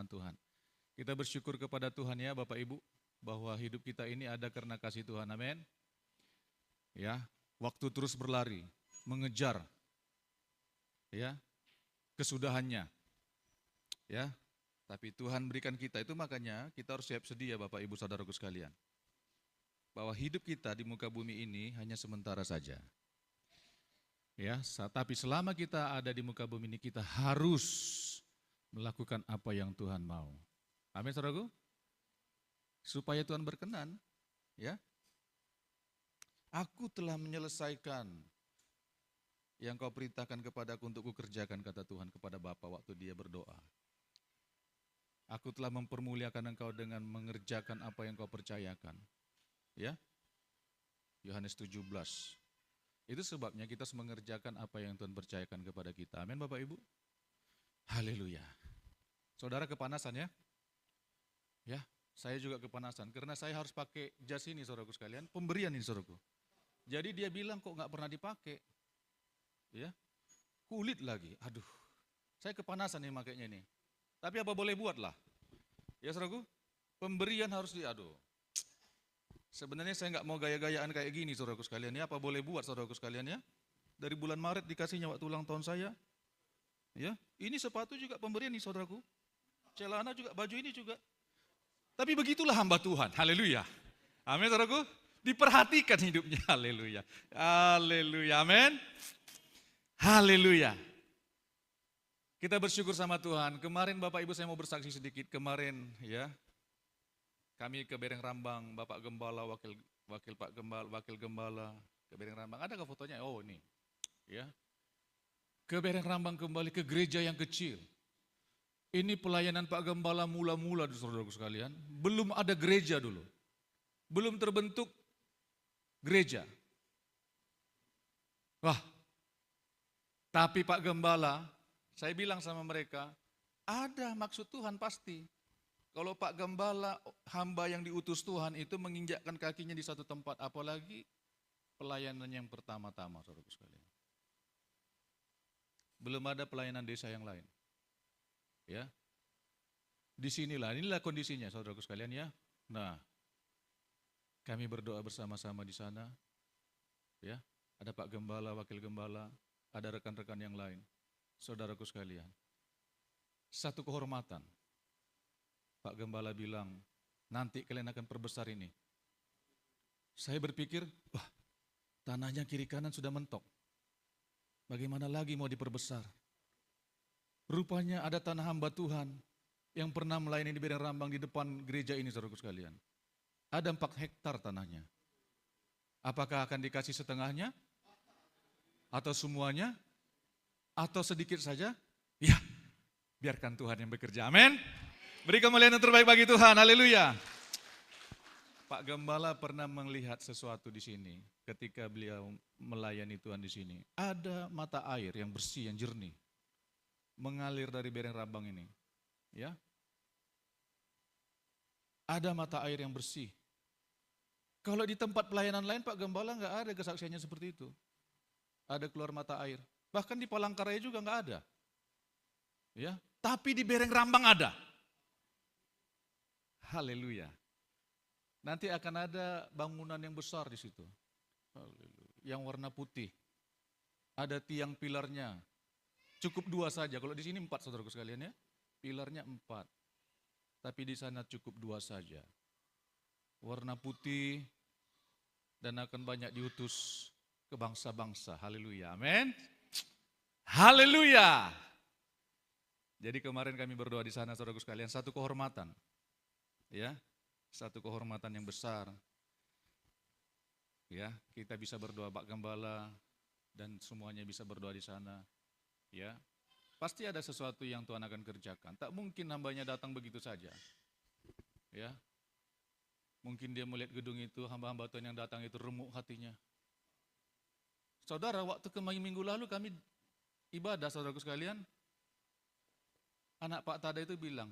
firman Tuhan. Kita bersyukur kepada Tuhan ya Bapak Ibu, bahwa hidup kita ini ada karena kasih Tuhan, amin. Ya, waktu terus berlari, mengejar ya kesudahannya. Ya, tapi Tuhan berikan kita itu, makanya kita harus siap sedia Bapak Ibu saudaraku sekalian. Bahwa hidup kita di muka bumi ini hanya sementara saja. Ya, tapi selama kita ada di muka bumi ini kita harus melakukan apa yang Tuhan mau. Amin saudaraku. Supaya Tuhan berkenan, ya. Aku telah menyelesaikan yang kau perintahkan kepadaku untuk kukerjakan, kata Tuhan kepada Bapa waktu dia berdoa. Aku telah mempermuliakan engkau dengan mengerjakan apa yang kau percayakan. Ya. Yohanes 17. Itu sebabnya kita harus mengerjakan apa yang Tuhan percayakan kepada kita. Amin Bapak Ibu. Haleluya. Saudara kepanasan ya? Ya, saya juga kepanasan karena saya harus pakai jas ini saudaraku sekalian, pemberian ini saudaraku. Jadi dia bilang kok nggak pernah dipakai. Ya. Kulit lagi. Aduh. Saya kepanasan nih makainya nih. Tapi apa boleh buat lah. Ya saudaraku, pemberian harus aduh. Sebenarnya saya nggak mau gaya-gayaan kayak gini saudaraku sekalian ya. Apa boleh buat saudaraku sekalian ya. Dari bulan Maret dikasihnya waktu ulang tahun saya. Ya, ini sepatu juga pemberian nih saudaraku. Celana juga, baju ini juga. Tapi begitulah hamba Tuhan. Haleluya. Amin saudaraku. Diperhatikan hidupnya. Haleluya. Haleluya. Amin. Haleluya. Kita bersyukur sama Tuhan. Kemarin Bapak Ibu saya mau bersaksi sedikit. Kemarin ya, kami ke Bereng Rambang, Bapak Gembala, wakil gembala ke Bereng Rambang. Adakah fotonya? Oh ini, ya. Ke Bereng Rambang kembali ke gereja yang kecil. Ini pelayanan Pak Gembala mula-mula, saudaraku sekalian. Belum ada gereja dulu, belum terbentuk gereja. Wah, tapi Pak Gembala, saya bilang sama mereka, ada maksud Tuhan pasti. Kalau Pak Gembala, hamba yang diutus Tuhan itu menginjakkan kakinya di satu tempat, apalagi pelayanan yang pertama-tama, saudaraku sekalian. Belum ada pelayanan desa yang lain. Ya. Inilah kondisinya, saudaraku sekalian ya. Nah, kami berdoa bersama-sama di sana. Ya, ada Pak Gembala, wakil gembala, ada rekan-rekan yang lain. Saudaraku sekalian, satu kehormatan. Pak Gembala bilang, nanti kalian akan perbesar ini. Saya berpikir, wah, tanahnya kiri kanan sudah mentok. Bagaimana lagi mau diperbesar? Rupanya ada tanah hamba Tuhan yang pernah melayani di Bereng Rambang di depan gereja ini, saudaraku sekalian. Ada 4 hektar tanahnya. Apakah akan dikasih setengahnya? Atau semuanya? Atau sedikit saja? Ya, biarkan Tuhan yang bekerja. Amin. Beri kemuliaan yang terbaik bagi Tuhan. Haleluya. Pak Gembala pernah melihat sesuatu di sini ketika beliau melayani Tuhan di sini. Ada mata air yang bersih, yang jernih, mengalir dari Bereng Rambang ini. Ya. Ada mata air yang bersih. Kalau di tempat pelayanan lain Pak Gembala nggak ada kesaksiannya seperti itu. Ada keluar mata air. Bahkan di Palangkaraya juga nggak ada. Ya, tapi di Bereng Rambang ada. Haleluya. Nanti akan ada bangunan yang besar di situ. Yang warna putih. Ada tiang pilarnya. Cukup 2 saja. Kalau di sini 4 saudaraku sekalian ya. Pilarnya 4. Tapi di sana cukup 2 saja. Warna putih dan akan banyak diutus ke bangsa-bangsa. Haleluya. Amin. Haleluya. Jadi kemarin kami berdoa di sana saudaraku sekalian, satu kehormatan. Ya. Satu kehormatan yang besar. Ya, kita bisa berdoa Pak Gembala dan semuanya bisa berdoa di sana. Ya. Pasti ada sesuatu yang Tuhan akan kerjakan. Tak mungkin hambanya datang begitu saja. Ya. Mungkin dia melihat gedung itu, hamba-hamba Tuhan yang datang itu remuk hatinya. Saudara, waktu minggu lalu kami ibadah, saudaraku sekalian, anak Pak Tada itu bilang,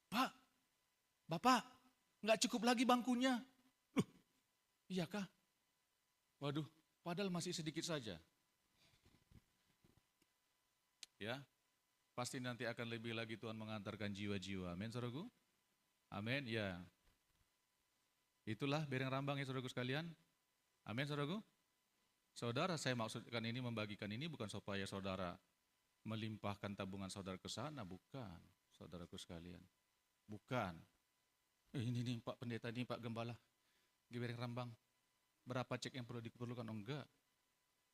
Pak, Bapak, nggak cukup lagi bangkunya. Loh, iyakah? Waduh, padahal masih sedikit saja. Ya, Pasti nanti akan lebih lagi Tuhan mengantarkan jiwa-jiwa. Amin, saudaraku. Amin, ya. Itulah Bereng Rambang ya saudaraku sekalian. Amin, saudaraku. Saudara, saya maksudkan ini, membagikan ini bukan supaya saudara melimpahkan tabungan saudara ke sana, bukan, saudaraku sekalian. Bukan. Ini nih Pak Pendeta, ini Pak Gembala di Bereng Rambang. Berapa cek yang perlu diperlukan? Oh, enggak.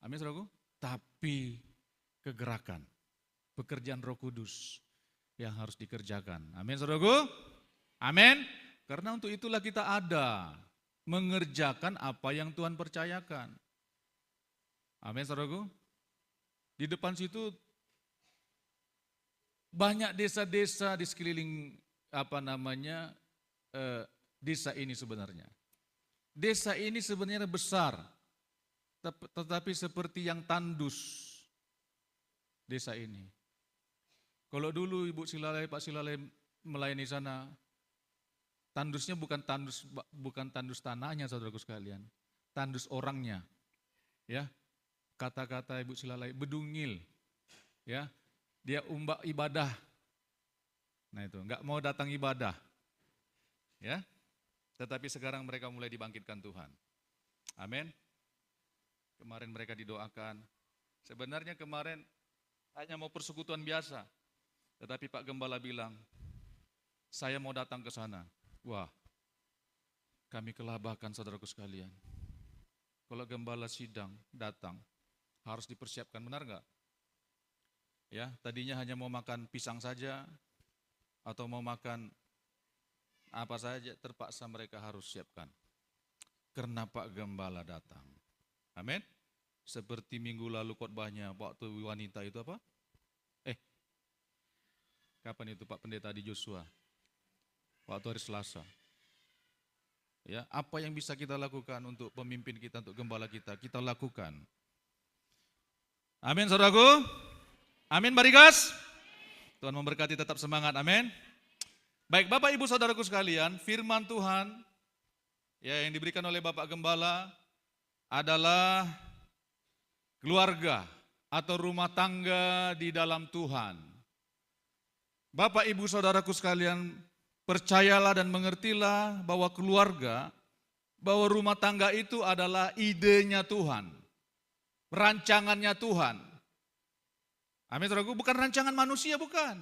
Amin, saudaraku. Tapi kegerakan, pekerjaan Roh Kudus yang harus dikerjakan. Amin, saudaraku. Amin. Karena untuk itulah kita ada, mengerjakan apa yang Tuhan percayakan. Amin, saudaraku. Di depan situ banyak desa-desa di sekeliling desa ini sebenarnya. Desa ini sebenarnya besar, tetapi seperti yang tandus desa ini. Kalau dulu Ibu Silalai, Pak Silalai melayani sana, tandusnya bukan tandus tanahnya, saudaraku sekalian, tandus orangnya. Ya, kata-kata Ibu Silalai, bedungil, ya, dia umbak ibadah. Nah itu, nggak mau datang ibadah, ya. Tetapi sekarang mereka mulai dibangkitkan Tuhan. Amin. Kemarin mereka didoakan. Sebenarnya kemarin hanya mau persekutuan biasa. Tetapi Pak Gembala bilang, saya mau datang ke sana. Wah, kami kelabakan saudaraku sekalian. Kalau Gembala sidang datang, harus dipersiapkan, benar nggak? Ya, tadinya hanya mau makan pisang saja, atau mau makan apa saja, terpaksa mereka harus siapkan. Karena Pak Gembala datang. Amin. Seperti minggu lalu khotbahnya waktu wanita itu apa? Kapan itu Pak Pendeta di Joshua? Waktu hari Selasa. Ya, apa yang bisa kita lakukan untuk pemimpin kita, untuk gembala kita lakukan. Amin, saudaraku. Amin, Barigas. Tuhan memberkati, tetap semangat. Amin. Baik, Bapak Ibu Saudaraku sekalian, firman Tuhan ya yang diberikan oleh Bapak Gembala adalah keluarga atau rumah tangga di dalam Tuhan. Bapak Ibu Saudaraku sekalian, percayalah dan mengertilah bahwa keluarga, bahwa rumah tangga itu adalah idenya Tuhan, rancangannya Tuhan. Amin, saudaraku, bukan rancangan manusia, bukan.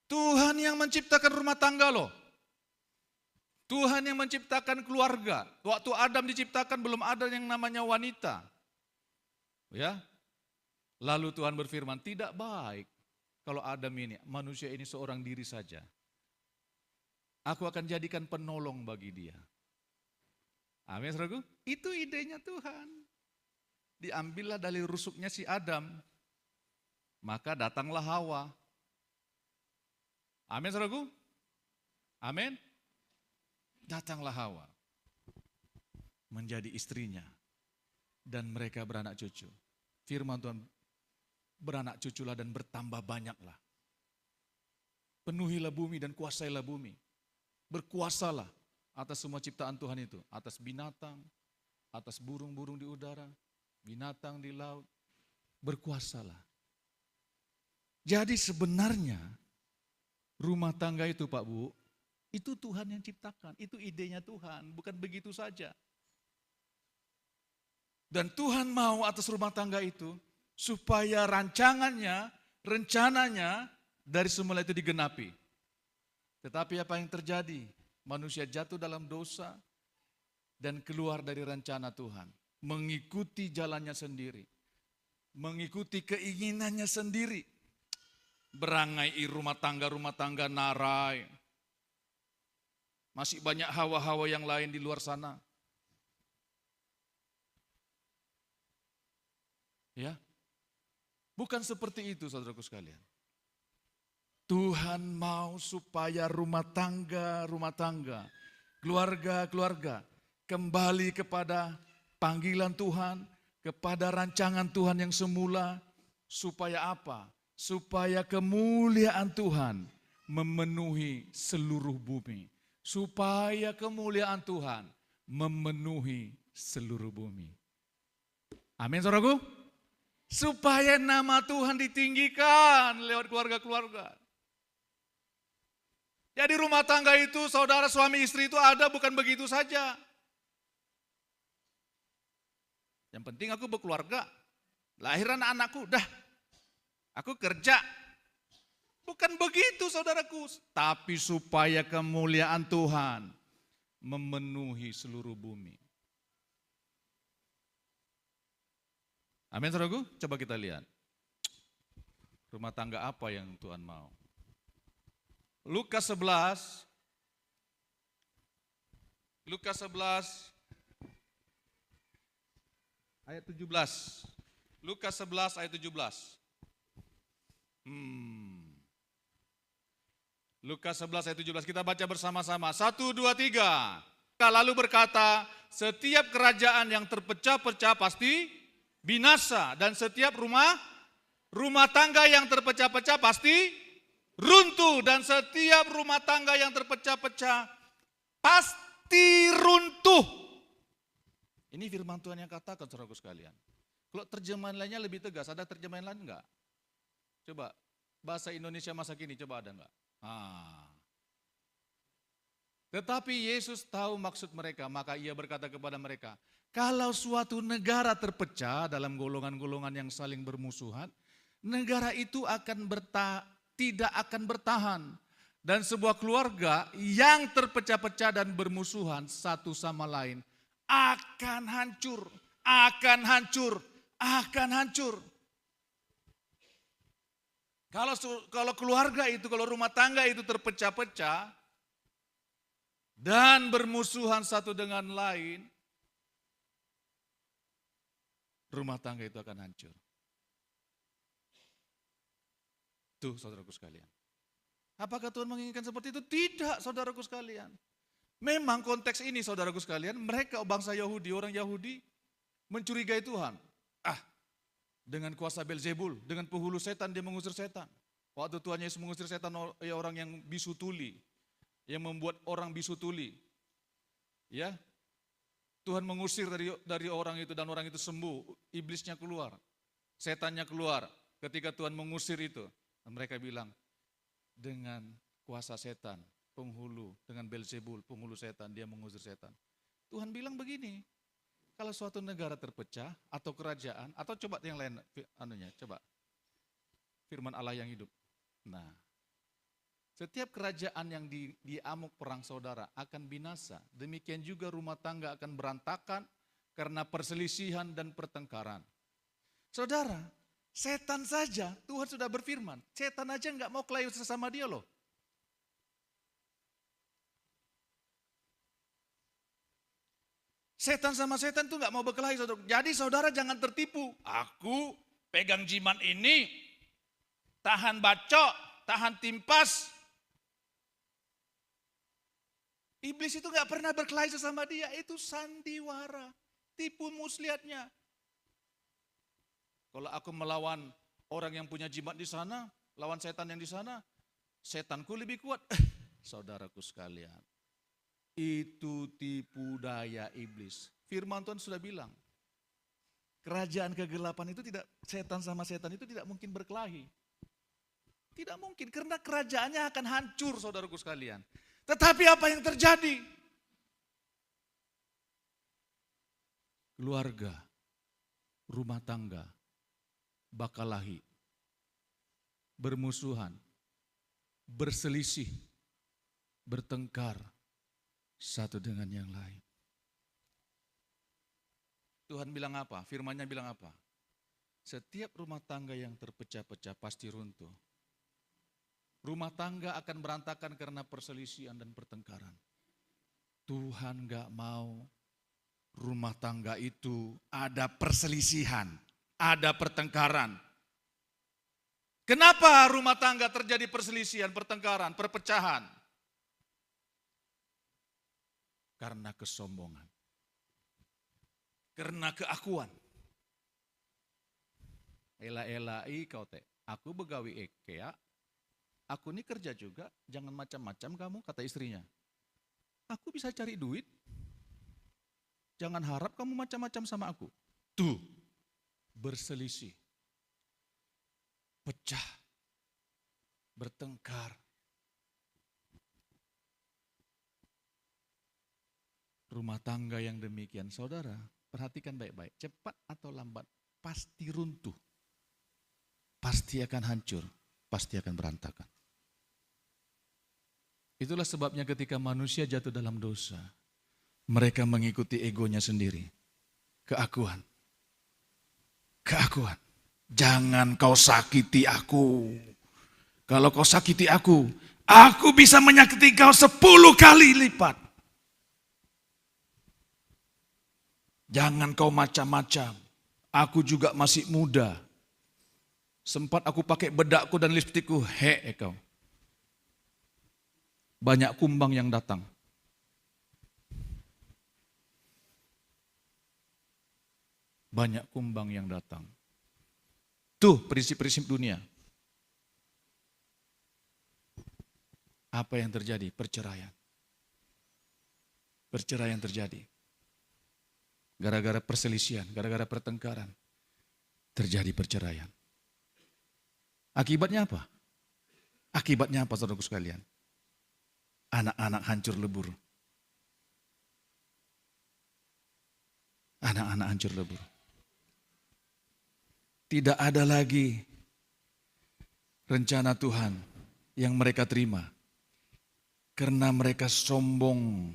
Tuhan yang menciptakan rumah tangga loh. Tuhan yang menciptakan keluarga. Waktu Adam diciptakan belum ada yang namanya wanita. Ya. Lalu Tuhan berfirman, tidak baik kalau Adam ini, manusia ini seorang diri saja. Aku akan jadikan penolong bagi dia. Amin, saudaraku. Itu idenya Tuhan. Diambillah dari rusuknya si Adam. Maka datanglah Hawa. Amin, saudaraku. Amin. Datanglah Hawa menjadi istrinya dan mereka beranak cucu. Firman Tuhan, beranak cuculah dan bertambah banyaklah. Penuhilah bumi dan kuasailah bumi. Berkuasalah atas semua ciptaan Tuhan itu, atas binatang, atas burung-burung di udara, binatang di laut. Berkuasalah. Jadi sebenarnya rumah tangga itu Pak Bu, itu Tuhan yang ciptakan, itu idenya Tuhan, bukan begitu saja. Dan Tuhan mau atas rumah tangga itu, supaya rancangannya, rencananya dari semula itu digenapi. Tetapi apa yang terjadi? Manusia jatuh dalam dosa dan keluar dari rencana Tuhan. Mengikuti jalannya sendiri, mengikuti keinginannya sendiri. Berangai rumah tangga narai. Masih banyak hawa-hawa yang lain di luar sana. Ya, bukan seperti itu saudaraku sekalian. Tuhan mau supaya rumah tangga, keluarga kembali kepada panggilan Tuhan, kepada rancangan Tuhan yang semula. Supaya apa? Supaya kemuliaan Tuhan memenuhi seluruh bumi. Supaya kemuliaan Tuhan memenuhi seluruh bumi. Amin, saudaraku. Supaya nama Tuhan ditinggikan lewat keluarga-keluarga. Jadi rumah tangga itu, saudara suami istri itu ada bukan begitu saja. Yang penting aku berkeluarga, lahiran anakku, dah aku kerja. Bukan begitu saudaraku, tapi supaya kemuliaan Tuhan memenuhi seluruh bumi. Amin saudaraku, coba kita lihat. Rumah tangga apa yang Tuhan mau? Lukas 11 ayat 17. Lukas 11 ayat 17. Lukas 11 ayat 17, kita baca bersama-sama. 1, 2, 3. Lalu berkata, setiap kerajaan yang terpecah-pecah pasti binasa. Dan setiap rumah tangga yang terpecah-pecah pasti runtuh. Dan setiap rumah tangga yang terpecah-pecah pasti runtuh. Ini firman Tuhan yang katakan, saudaraku sekalian. Kalau terjemahan lainnya lebih tegas, ada terjemahan lain enggak? Coba, bahasa Indonesia masa kini, coba ada enggak? Tetapi Yesus tahu maksud mereka, maka ia berkata kepada mereka, kalau suatu negara terpecah dalam golongan-golongan yang saling bermusuhan, negara itu tidak akan bertahan. Dan sebuah keluarga yang terpecah-pecah dan bermusuhan satu sama lain akan hancur, akan hancur, akan hancur. Kalau keluarga itu, kalau rumah tangga itu terpecah-pecah dan bermusuhan satu dengan lain, rumah tangga itu akan hancur. Tuh saudaraku sekalian. Apakah Tuhan menginginkan seperti itu? Tidak saudaraku sekalian. Memang konteks ini saudaraku sekalian, mereka bangsa Yahudi, orang Yahudi mencurigai Tuhan. Dengan kuasa Belzebul, dengan penghulu setan dia mengusir setan. Waktu Tuhan Yesus mengusir setan, orang yang bisu tuli, yang membuat orang bisu tuli. Ya, Tuhan mengusir dari orang itu dan orang itu sembuh, iblisnya keluar, setannya keluar. Ketika Tuhan mengusir itu, mereka bilang, dengan kuasa setan, penghulu, dengan Belzebul, penghulu setan, dia mengusir setan. Tuhan bilang begini, kalau suatu negara terpecah atau kerajaan, atau coba yang lain, coba firman Allah yang hidup. Nah, setiap kerajaan yang diamuk perang saudara akan binasa. Demikian juga rumah tangga akan berantakan karena perselisihan dan pertengkaran. Saudara, setan saja, Tuhan sudah berfirman, setan aja nggak mau kelahi sesama dia loh. Setan sama setan tuh nggak mau berkelahi, saudara. Jadi saudara jangan tertipu. Aku pegang jimat ini, tahan bacok, tahan timpas. Iblis itu nggak pernah berkelahi sesama dia, itu sandiwara, tipu muslihatnya. Kalau aku melawan orang yang punya jimat di sana, lawan setan yang di sana, setanku lebih kuat. Saudaraku sekalian, itu tipu daya iblis. Firman Tuhan sudah bilang, kerajaan kegelapan itu tidak, setan sama setan itu tidak mungkin berkelahi. Tidak mungkin, karena kerajaannya akan hancur saudaraku sekalian. Tetapi apa yang terjadi? Keluarga, rumah tangga, bakalahi, bermusuhan, berselisih, bertengkar satu dengan yang lain. Tuhan bilang apa? Firman-Nya bilang apa? Setiap rumah tangga yang terpecah-pecah pasti runtuh. Rumah tangga akan berantakan karena perselisihan dan pertengkaran. Tuhan gak mau rumah tangga itu ada perselisihan, ada pertengkaran. Kenapa rumah tangga terjadi perselisihan, pertengkaran, perpecahan? Karena kesombongan. Karena keakuan. Ela-elai kau teh, aku begawi ekea, aku ini kerja juga, jangan macam-macam kamu, kata istrinya. Aku bisa cari duit, jangan harap kamu macam-macam sama aku. Tuh, berselisih, pecah, bertengkar. Rumah tangga yang demikian, saudara, perhatikan baik-baik, cepat atau lambat, pasti runtuh, pasti akan hancur, pasti akan berantakan. Itulah sebabnya ketika manusia jatuh dalam dosa, mereka mengikuti egonya sendiri, keakuan. Keakuan. Jangan kau sakiti aku. Kalau kau sakiti aku bisa menyakiti kau 10 kali lipat. Jangan kau macam-macam. Aku juga masih muda. Sempat aku pakai bedakku dan lipstikku. Kau. Banyak kumbang yang datang. Banyak kumbang yang datang. Tuh prinsip-prinsip dunia. Apa yang terjadi? Perceraian. Perceraian terjadi. Gara-gara perselisihan, gara-gara pertengkaran, terjadi perceraian. Akibatnya apa? Akibatnya apa, saudaraku sekalian? Anak-anak hancur lebur. Anak-anak hancur lebur. Tidak ada lagi rencana Tuhan yang mereka terima. Karena mereka sombong,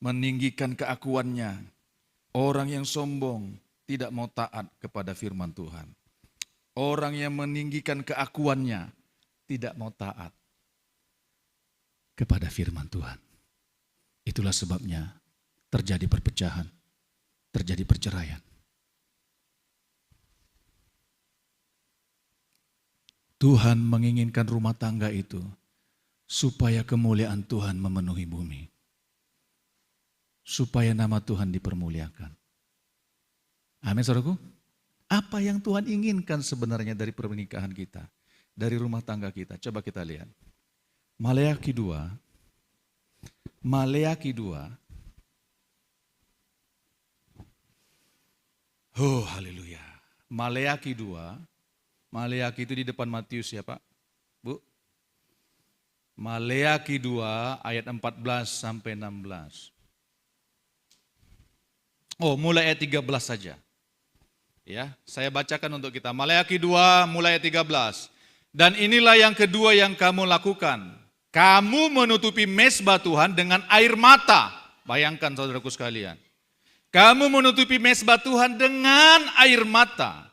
meninggikan keakuannya. Orang yang sombong tidak mau taat kepada firman Tuhan. Orang yang meninggikan keakuannya tidak mau taat kepada firman Tuhan. Itulah sebabnya terjadi perpecahan, terjadi perceraian. Tuhan menginginkan rumah tangga itu supaya kemuliaan Tuhan memenuhi bumi. Supaya nama Tuhan dipermuliakan. Amin, saudaraku. Apa yang Tuhan inginkan sebenarnya dari pernikahan kita, dari rumah tangga kita? Coba kita lihat. Maleakhi 2. Maleakhi 2. Oh, haleluya. Maleakhi 2. Maleakhi itu di depan Matius ya Pak, Bu. Maleakhi 2 ayat 14 sampai 16. Oh, mulai ayat 13 saja. Ya, saya bacakan untuk kita. Maleakhi 2 mulai ayat 13. Dan inilah yang kedua yang kamu lakukan. Kamu menutupi mezbah Tuhan dengan air mata. Bayangkan saudaraku sekalian. Kamu menutupi mezbah Tuhan dengan air mata.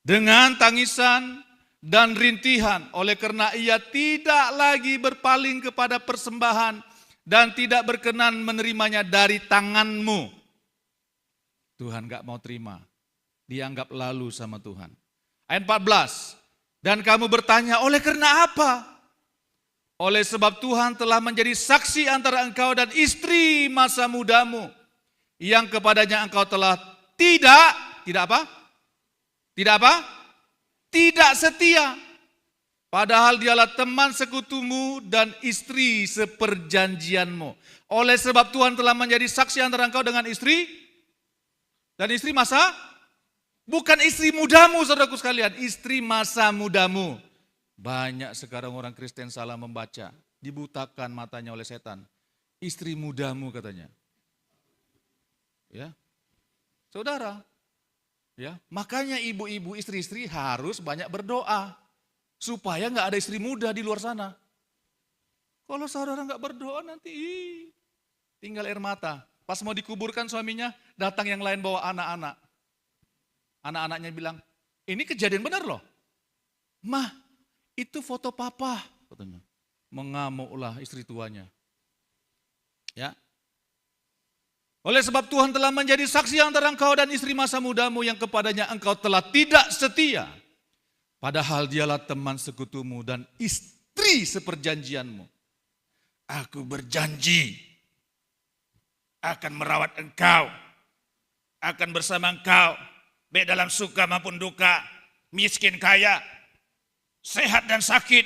Dengan tangisan dan rintihan. Oleh karena ia tidak lagi berpaling kepada persembahan. Dan tidak berkenan menerimanya dari tanganmu. Tuhan gak mau terima. Dianggap lalu sama Tuhan. Ayat 14. Dan kamu bertanya, oleh karena apa? Oleh sebab Tuhan telah menjadi saksi antara engkau dan istri masa mudamu. Yang kepadanya engkau telah tidak apa? Tidak apa? Tidak setia. Padahal dialah teman sekutumu dan istri seperjanjianmu. Oleh sebab Tuhan telah menjadi saksi antara engkau dengan istri. Dan istri masa? Bukan istri mudamu, saudaraku sekalian. Istri masa mudamu. Banyak sekarang orang Kristen salah membaca. Dibutakan matanya oleh setan. Istri mudamu katanya. Ya, saudara. Ya, makanya ibu-ibu istri-istri harus banyak berdoa. Supaya nggak ada istri muda di luar sana. Kalau saudara nggak berdoa nanti tinggal air mata. Pas mau dikuburkan suaminya, datang yang lain bawa anak-anak. Anak-anaknya bilang, ini kejadian benar loh. Mah, itu foto papa. Katanya. Mengamuklah istri tuanya. Ya. Oleh sebab Tuhan telah menjadi saksi antara engkau dan istri masa mudamu yang kepadanya engkau telah tidak setia. Padahal dialah teman sekutumu dan istri seperjanjianmu. Aku berjanji akan merawat engkau, akan bersama engkau, baik dalam suka maupun duka, miskin kaya, sehat dan sakit,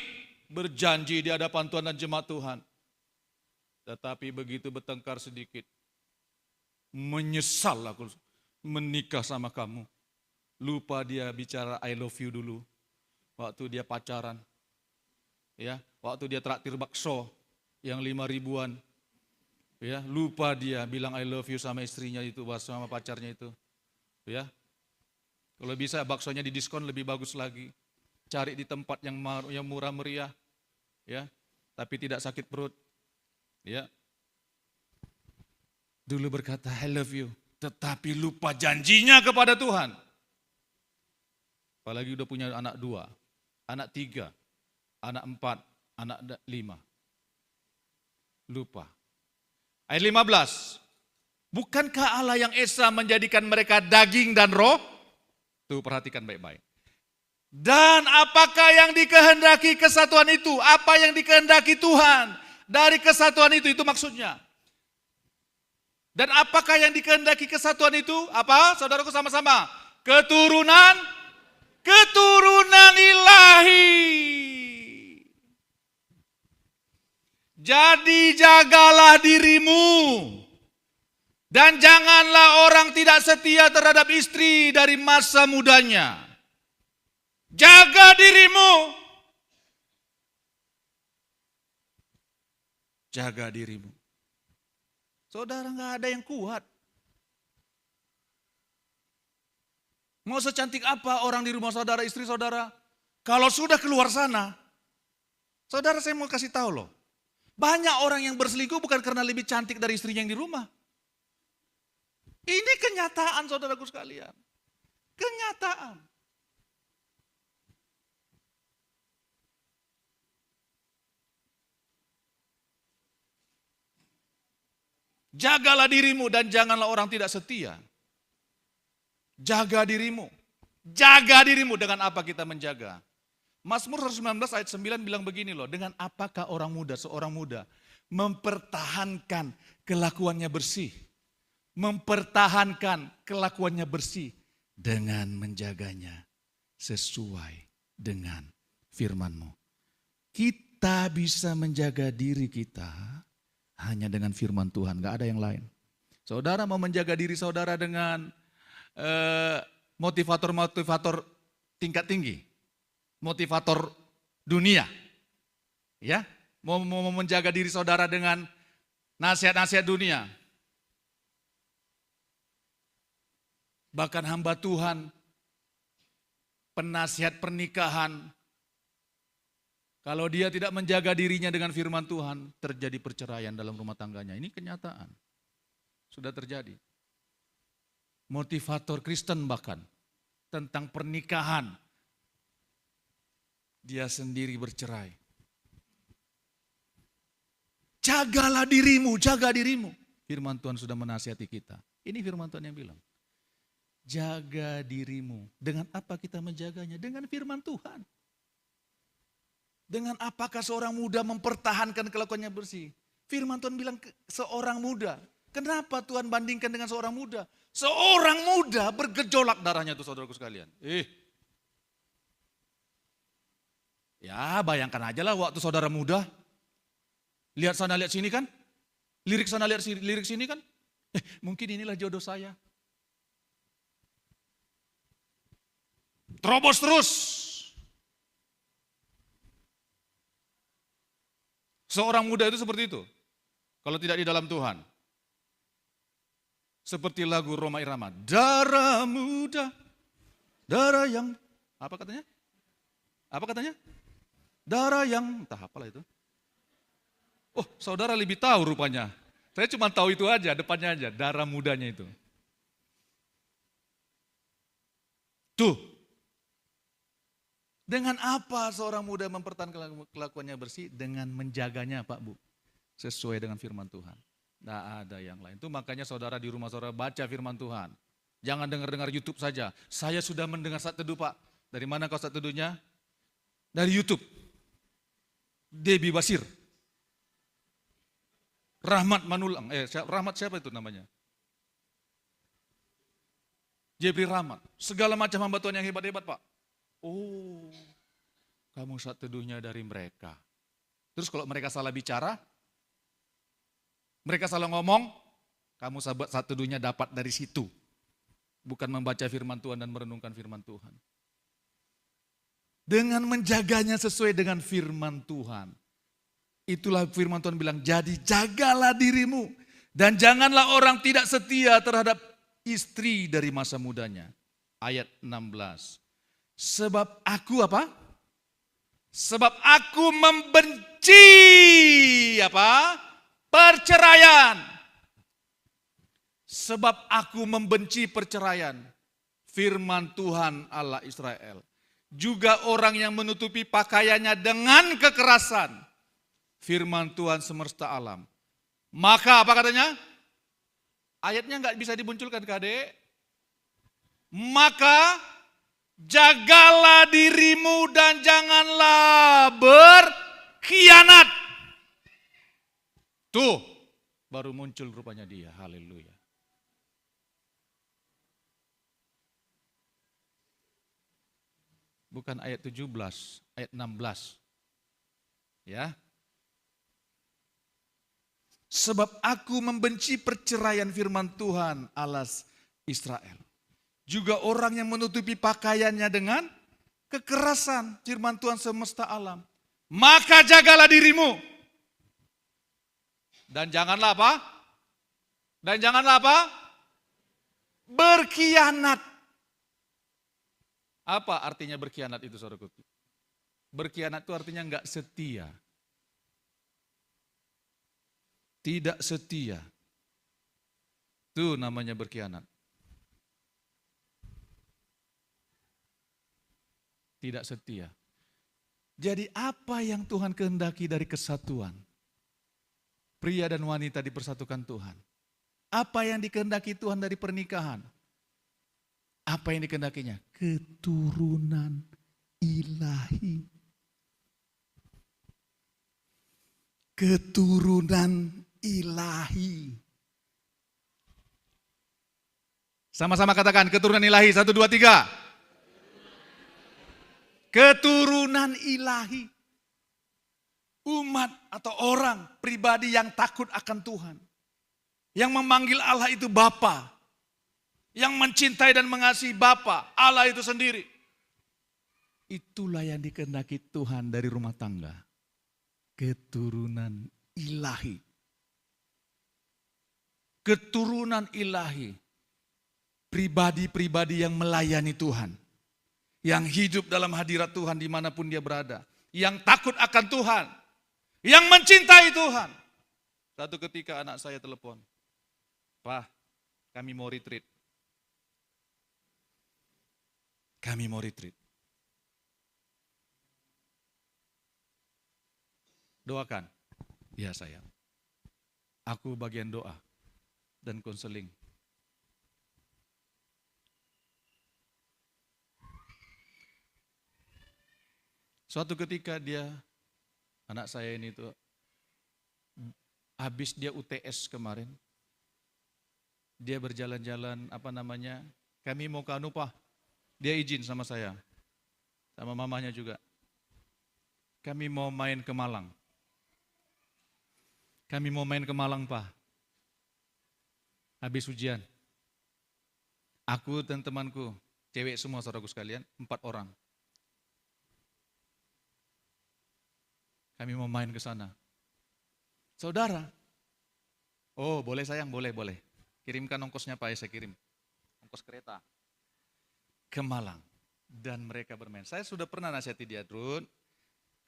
berjanji di hadapan Tuhan dan jemaat Tuhan. Tetapi begitu bertengkar sedikit, menyesal aku menikah sama kamu. Lupa dia bicara I love you dulu. waktu dia pacaran, ya, waktu dia traktir bakso yang 5 ribuan, ya, lupa dia bilang I love you sama istrinya itu, sama pacarnya itu, ya. Kalau bisa baksonya didiskon lebih bagus lagi, cari di tempat yang murah meriah, ya, tapi tidak sakit perut, ya. Dulu berkata I love you, tetapi lupa janjinya kepada Tuhan. Apalagi udah punya anak 2, anak 3, anak 4, anak 5. Lupa. Ayat 15. Bukankah Allah yang Esa menjadikan mereka daging dan roh? Tuh perhatikan baik-baik. Dan apakah yang dikehendaki kesatuan itu? Apa yang dikehendaki Tuhan dari kesatuan itu maksudnya. Dan apakah yang dikehendaki kesatuan itu? Apa? Saudaraku sama-sama. Keturunan ilahi. Jadi jagalah dirimu. Dan janganlah orang tidak setia terhadap istri dari masa mudanya. Jaga dirimu. Jaga dirimu. Saudara, nggak ada yang kuat. Mau secantik apa orang di rumah saudara, istri saudara, kalau sudah keluar sana, saudara saya mau kasih tahu loh. Banyak orang yang berselingkuh bukan karena lebih cantik dari istrinya yang di rumah. Ini kenyataan saudaraku sekalian. Kenyataan. Jagalah dirimu dan janganlah orang tidak setia. Jaga dirimu. Jaga dirimu. Dengan apa kita menjaga? Mazmur 119 ayat 9 bilang begini loh. Dengan apakah seorang muda mempertahankan kelakuannya bersih. Mempertahankan kelakuannya bersih. Dengan menjaganya sesuai dengan firman-Mu. Kita bisa menjaga diri kita hanya dengan firman Tuhan. Gak ada yang lain. Saudara mau menjaga diri saudara dengan motivator-motivator tingkat tinggi, motivator dunia, ya, mau menjaga diri saudara dengan nasihat-nasihat dunia, bahkan hamba Tuhan, penasihat pernikahan, kalau dia tidak menjaga dirinya dengan firman Tuhan, terjadi perceraian dalam rumah tangganya. Ini kenyataan, sudah terjadi. Motivator Kristen bahkan tentang pernikahan, dia sendiri bercerai. Jagalah dirimu, jaga dirimu. Firman Tuhan sudah menasihati kita. Ini firman Tuhan yang bilang. Jaga dirimu. Dengan apa kita menjaganya? Dengan firman Tuhan. Dengan apakah seorang muda mempertahankan kelakuannya bersih? Firman Tuhan bilang seorang muda. Kenapa Tuhan bandingkan dengan seorang muda? Seorang muda bergejolak darahnya tuh saudaraku sekalian. Ya bayangkan aja lah waktu saudara muda. Lihat sana lihat sini kan. Lirik sana lihat lirik sini kan. Mungkin inilah jodoh saya. Terobos terus. Seorang muda itu seperti itu. Kalau tidak di dalam Tuhan. Seperti lagu Rhoma Irama. Darah muda. Darah yang. Apa katanya? Apa katanya? Darah yang. Entah apalah itu. Oh saudara lebih tahu rupanya. Saya cuma tahu itu aja. Depannya aja. Darah mudanya itu. Tuh. Dengan apa seorang muda mempertahankan kelakuannya bersih? Dengan menjaganya Pak Bu. Sesuai dengan firman Tuhan. Tidak ada yang lain. Itu makanya saudara di rumah saudara baca firman Tuhan. Jangan dengar-dengar YouTube saja. Saya sudah mendengar saat teduh Pak. Dari mana kau saat teduhnya? Dari YouTube. Debbie Basir. Rahmat Manulang. Rahmat siapa itu namanya? Jebri Rahmat. Segala macam hamba Tuhan yang hebat-hebat Pak. Oh, kamu saat teduhnya dari mereka. Terus kalau mereka salah bicara, mereka salah ngomong, kamu saat teduhnya dapat dari situ. Bukan membaca firman Tuhan dan merenungkan firman Tuhan. Dengan menjaganya sesuai dengan firman Tuhan. Itulah firman Tuhan bilang, jadi jagalah dirimu. Dan janganlah orang tidak setia terhadap istri dari masa mudanya. Ayat 16. Sebab aku apa? Sebab aku membenci apa? Perceraian. Sebab aku membenci perceraian. Firman Tuhan Allah Israel. Juga orang yang menutupi pakaiannya dengan kekerasan. Firman Tuhan semesta alam. Maka apa katanya? Ayatnya nggak bisa dimunculkan Kade. Maka jagalah dirimu dan janganlah berkhianat. Tuh, baru muncul rupanya dia. Haleluya. Bukan ayat 17, ayat 16. Ya. Sebab aku membenci perceraian, firman Tuhan Allah Israel. Juga orang yang menutupi pakaiannya dengan kekerasan, firman Tuhan semesta alam. Maka jagalah dirimu. Dan janganlah apa? Dan janganlah apa? Berkhianat. Apa artinya berkhianat itu, saudaraku? Berkhianat itu artinya enggak setia. Tidak setia. Itu namanya berkhianat. Tidak setia. Jadi apa yang Tuhan kehendaki dari kesatuan? Pria dan wanita dipersatukan Tuhan. Apa yang dikehendaki Tuhan dari pernikahan? Apa yang dikehendakinya? Keturunan ilahi. Keturunan ilahi. Sama-sama katakan keturunan ilahi. 1, 2, 3. Keturunan ilahi. Umat atau orang pribadi yang takut akan Tuhan. Yang memanggil Allah itu Bapa. Yang mencintai dan mengasihi Bapa, Allah itu sendiri. Itulah yang dikehendaki Tuhan dari rumah tangga. Keturunan ilahi. Keturunan ilahi. Pribadi-pribadi yang melayani Tuhan. Yang hidup dalam hadirat Tuhan dimanapun dia berada. Yang takut akan Tuhan. Yang mencintai Tuhan. Satu ketika anak saya telepon. Pak, kami mau retreat. Kami mau retreat. Doakan. Ya sayang. Aku bagian doa dan konseling. Suatu ketika anak saya ini tuh, habis dia UTS kemarin, dia berjalan-jalan, kami mau ke Anupa. Dia izin sama saya, sama mamanya juga. Kami mau main ke Malang. Kami mau main ke Malang, Pak. Habis ujian. Aku dan temanku, cewek semua saudaraku sekalian, 4 orang. Kami mau main ke sana. Saudara, oh boleh sayang, boleh. Kirimkan ongkosnya Pak, saya kirim. Ongkos kereta. Ke Malang. Dan mereka bermain. Saya sudah pernah nasihati dia, Drun.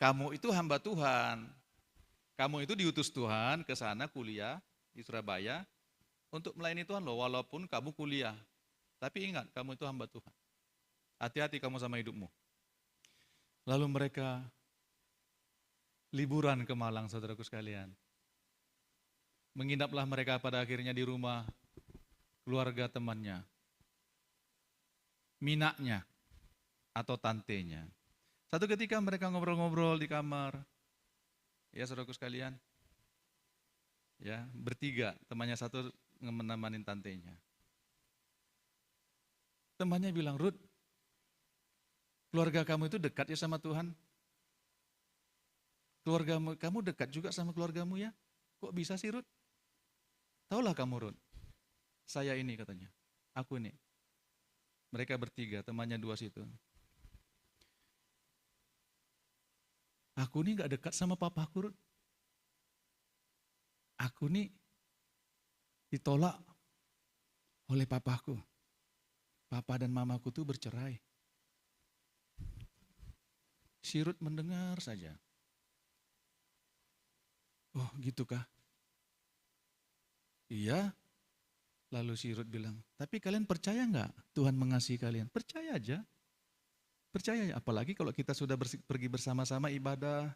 Kamu itu hamba Tuhan. Kamu itu diutus Tuhan ke sana kuliah di Surabaya untuk melayani Tuhan loh, walaupun kamu kuliah. Tapi ingat, kamu itu hamba Tuhan. Hati-hati kamu sama hidupmu. Lalu mereka liburan ke Malang, saudaraku sekalian. Menginaplah mereka pada akhirnya di rumah keluarga temannya. Minaknya atau tantenya. Satu ketika mereka ngobrol-ngobrol di kamar. Ya saudaraku sekalian. Ya, bertiga, temannya satu menemani tantenya. Temannya bilang, Ruth, keluarga kamu itu dekat ya sama Tuhan? Keluarga kamu dekat juga sama keluargamu ya? Kok bisa sih Ruth? Taulah kamu Ruth, saya ini katanya, aku ini. Mereka bertiga, temannya 2 situ. Aku nih gak dekat sama papaku, Ruth. Aku nih ditolak oleh papaku. Papa dan mamaku tuh bercerai. Si Ruth mendengar saja. Oh gitu kah? Iya. Lalu si Ruth bilang, tapi kalian percaya nggak Tuhan mengasihi kalian? Percaya aja. Percaya, apalagi kalau kita sudah pergi bersama-sama ibadah,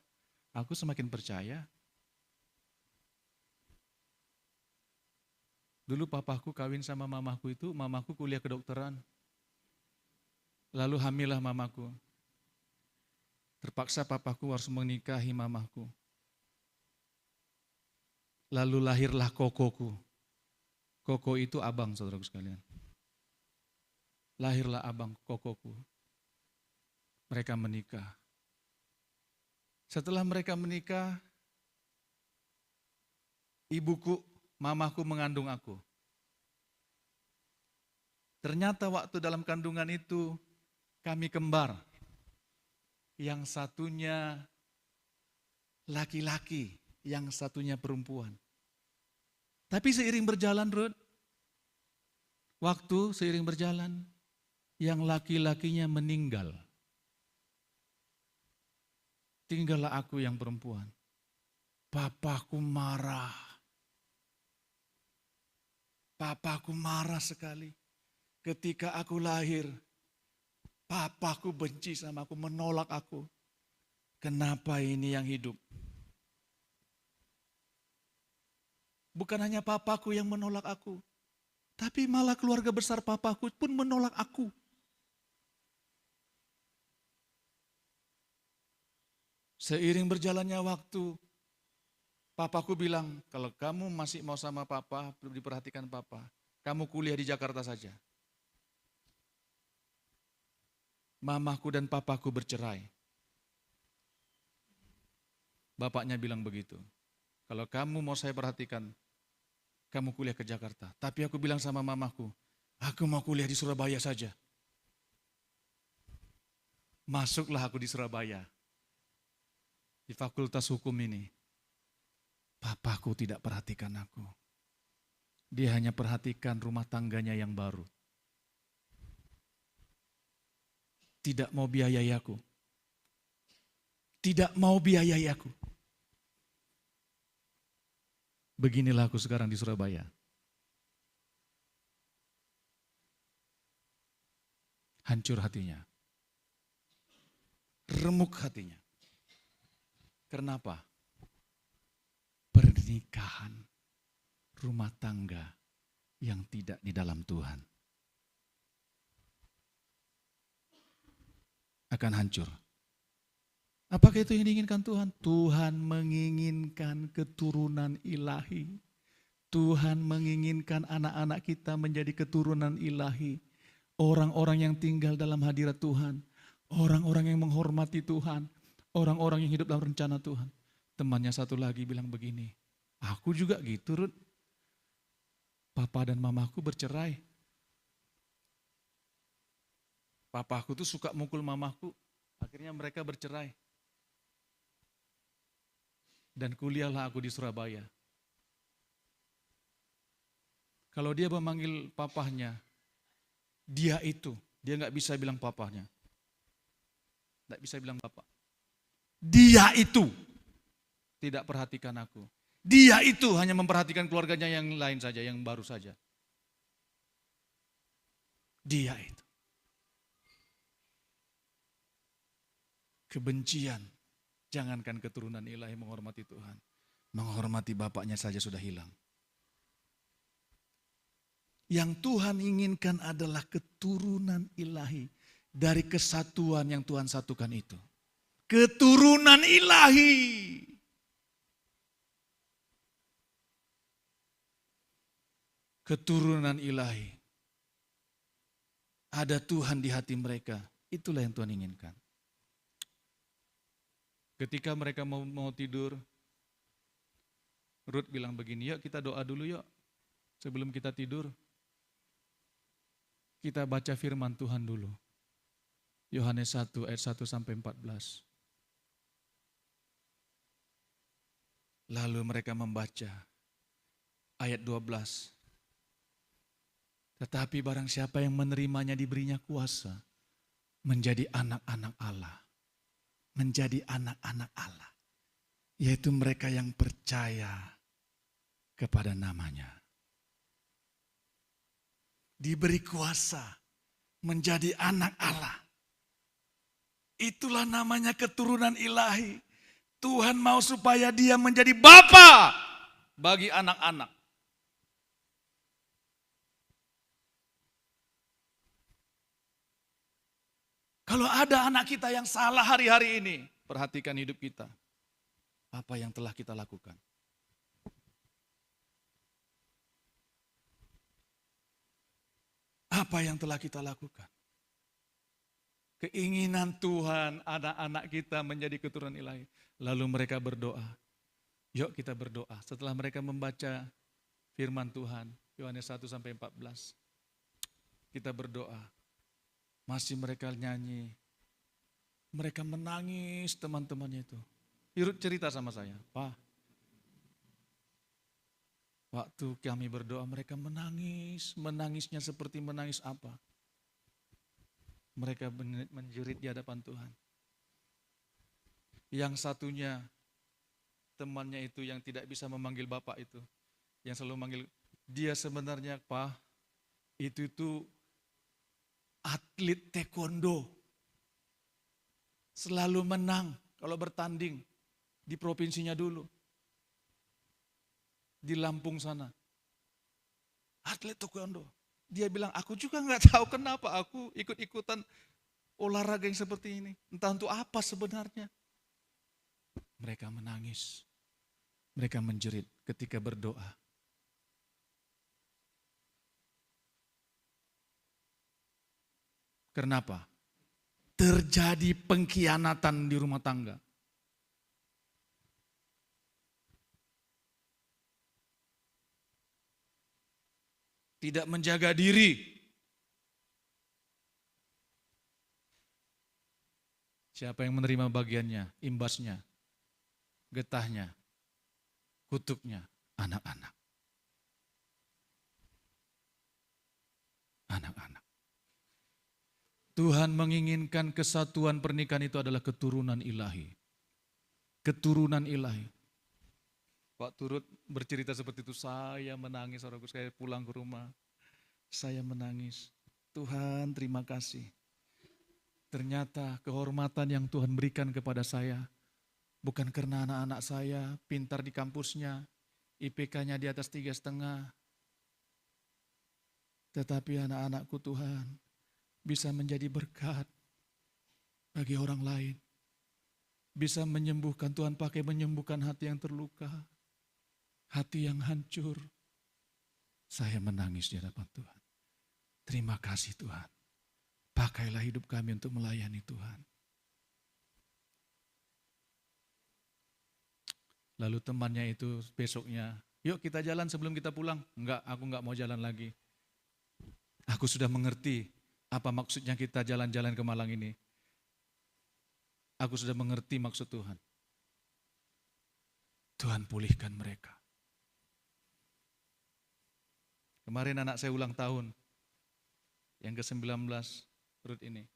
aku semakin percaya. Dulu papaku kawin sama mamaku itu, mamaku kuliah kedokteran. Lalu hamillah mamaku. Terpaksa papaku harus menikahi mamaku. Lalu lahirlah kokoku. Koko itu abang, saudaraku sekalian. Lahirlah abang kokoku. Mereka menikah. Setelah mereka menikah, ibuku, mamaku mengandung aku. Ternyata waktu dalam kandungan itu kami kembar. Yang satunya laki-laki, yang satunya perempuan. Tapi seiring berjalan, Ruth, waktu seiring berjalan, yang laki-lakinya meninggal. Tinggallah aku yang perempuan. Papaku marah. Papaku marah sekali. Ketika aku lahir, papaku benci sama aku, menolak aku. Kenapa ini yang hidup? Bukan hanya papaku yang menolak aku, tapi malah keluarga besar papaku pun menolak aku. Seiring berjalannya waktu, papaku bilang, kalau kamu masih mau sama papa, belum diperhatikan papa, kamu kuliah di Jakarta saja. Mamaku dan papaku bercerai. Bapaknya bilang begitu. Kalau kamu mau saya perhatikan, kamu kuliah ke Jakarta. Tapi aku bilang sama mamaku, aku mau kuliah di Surabaya saja. Masuklah aku di Surabaya. Di fakultas hukum ini. Papaku tidak perhatikan aku. Dia hanya perhatikan rumah tangganya yang baru. Tidak mau biayai aku. Tidak mau biayai aku. Beginilah aku sekarang di Surabaya. Hancur hatinya. Remuk hatinya. Kenapa? Pernikahan rumah tangga yang tidak di dalam Tuhan akan hancur. Apakah itu yang diinginkan Tuhan? Tuhan menginginkan keturunan ilahi. Tuhan menginginkan anak-anak kita menjadi keturunan ilahi. Orang-orang yang tinggal dalam hadirat Tuhan. Orang-orang yang menghormati Tuhan. Orang-orang yang hidup dalam rencana Tuhan. Temannya satu lagi bilang begini, aku juga gitu, Ruth. Papa dan mamaku bercerai. Papaku tuh suka mukul mamaku. Akhirnya mereka bercerai. Dan kuliahlah aku di Surabaya. Kalau dia memanggil papahnya, dia nggak bisa bilang papahnya. Nggak bisa bilang bapak. Dia itu tidak perhatikan aku. Dia itu hanya memperhatikan keluarganya yang lain saja, yang baru saja. Dia itu. Kebencian. Jangankan keturunan ilahi menghormati Tuhan. Menghormati bapaknya saja sudah hilang. Yang Tuhan inginkan adalah keturunan ilahi. Dari kesatuan yang Tuhan satukan itu. Keturunan ilahi. Keturunan ilahi. Ada Tuhan di hati mereka. Itulah yang Tuhan inginkan. Ketika mereka mau tidur, Ruth bilang begini, yuk kita doa dulu yuk. Sebelum kita tidur, kita baca firman Tuhan dulu. Yohanes 1 ayat 1 sampai 14. Lalu mereka membaca ayat 12. Tetapi barang siapa yang menerimanya diberinya kuasa menjadi anak-anak Allah. Menjadi anak-anak Allah. Yaitu mereka yang percaya kepada namanya. Diberi kuasa menjadi anak Allah. Itulah namanya keturunan ilahi. Tuhan mau supaya dia menjadi bapa bagi anak-anak. Kalau ada anak kita yang salah hari-hari ini, perhatikan hidup kita. Apa yang telah kita lakukan? Apa yang telah kita lakukan? Keinginan Tuhan anak-anak kita menjadi keturunan ilahi. Lalu mereka berdoa. Yuk kita berdoa. Setelah mereka membaca firman Tuhan, Yohanes 1-14. Kita berdoa. Masih mereka nyanyi. Mereka menangis teman-temannya itu. Irut cerita sama saya, Pak. Waktu kami berdoa mereka menangis. Menangisnya seperti menangis apa? Mereka menjerit di hadapan Tuhan. Yang satunya, temannya itu yang tidak bisa memanggil bapak itu. Yang selalu manggil, dia sebenarnya Pak, itu atlet taekwondo. Selalu menang kalau bertanding di provinsinya dulu. Di Lampung sana. Atlet taekwondo. Dia bilang, aku juga nggak tahu kenapa aku ikut-ikutan olahraga yang seperti ini. Entah untuk apa sebenarnya. Mereka menangis. Mereka menjerit ketika berdoa. Kenapa? Terjadi pengkhianatan di rumah tangga. Tidak menjaga diri. Siapa yang menerima bagiannya, imbasnya, getahnya, kutuknya, anak-anak. Anak-anak. Tuhan menginginkan kesatuan pernikahan itu adalah keturunan ilahi. Keturunan ilahi. Pak turut bercerita seperti itu, saya menangis, saudaraku, saya pulang ke rumah, saya menangis. Tuhan terima kasih. Ternyata kehormatan yang Tuhan berikan kepada saya, bukan karena anak-anak saya pintar di kampusnya, IPK-nya di atas 3,5, tetapi anak-anakku Tuhan bisa menjadi berkat bagi orang lain. Bisa menyembuhkan, Tuhan pakai menyembuhkan hati yang terluka. Hati yang hancur, saya menangis di hadapan Tuhan. Terima kasih Tuhan. Pakailah hidup kami untuk melayani Tuhan. Lalu temannya itu besoknya, yuk kita jalan sebelum kita pulang. Enggak, aku enggak mau jalan lagi. Aku sudah mengerti apa maksudnya kita jalan-jalan ke Malang ini. Aku sudah mengerti maksud Tuhan. Tuhan pulihkan mereka. Kemarin anak saya ulang tahun, yang ke-19, Ruth ini.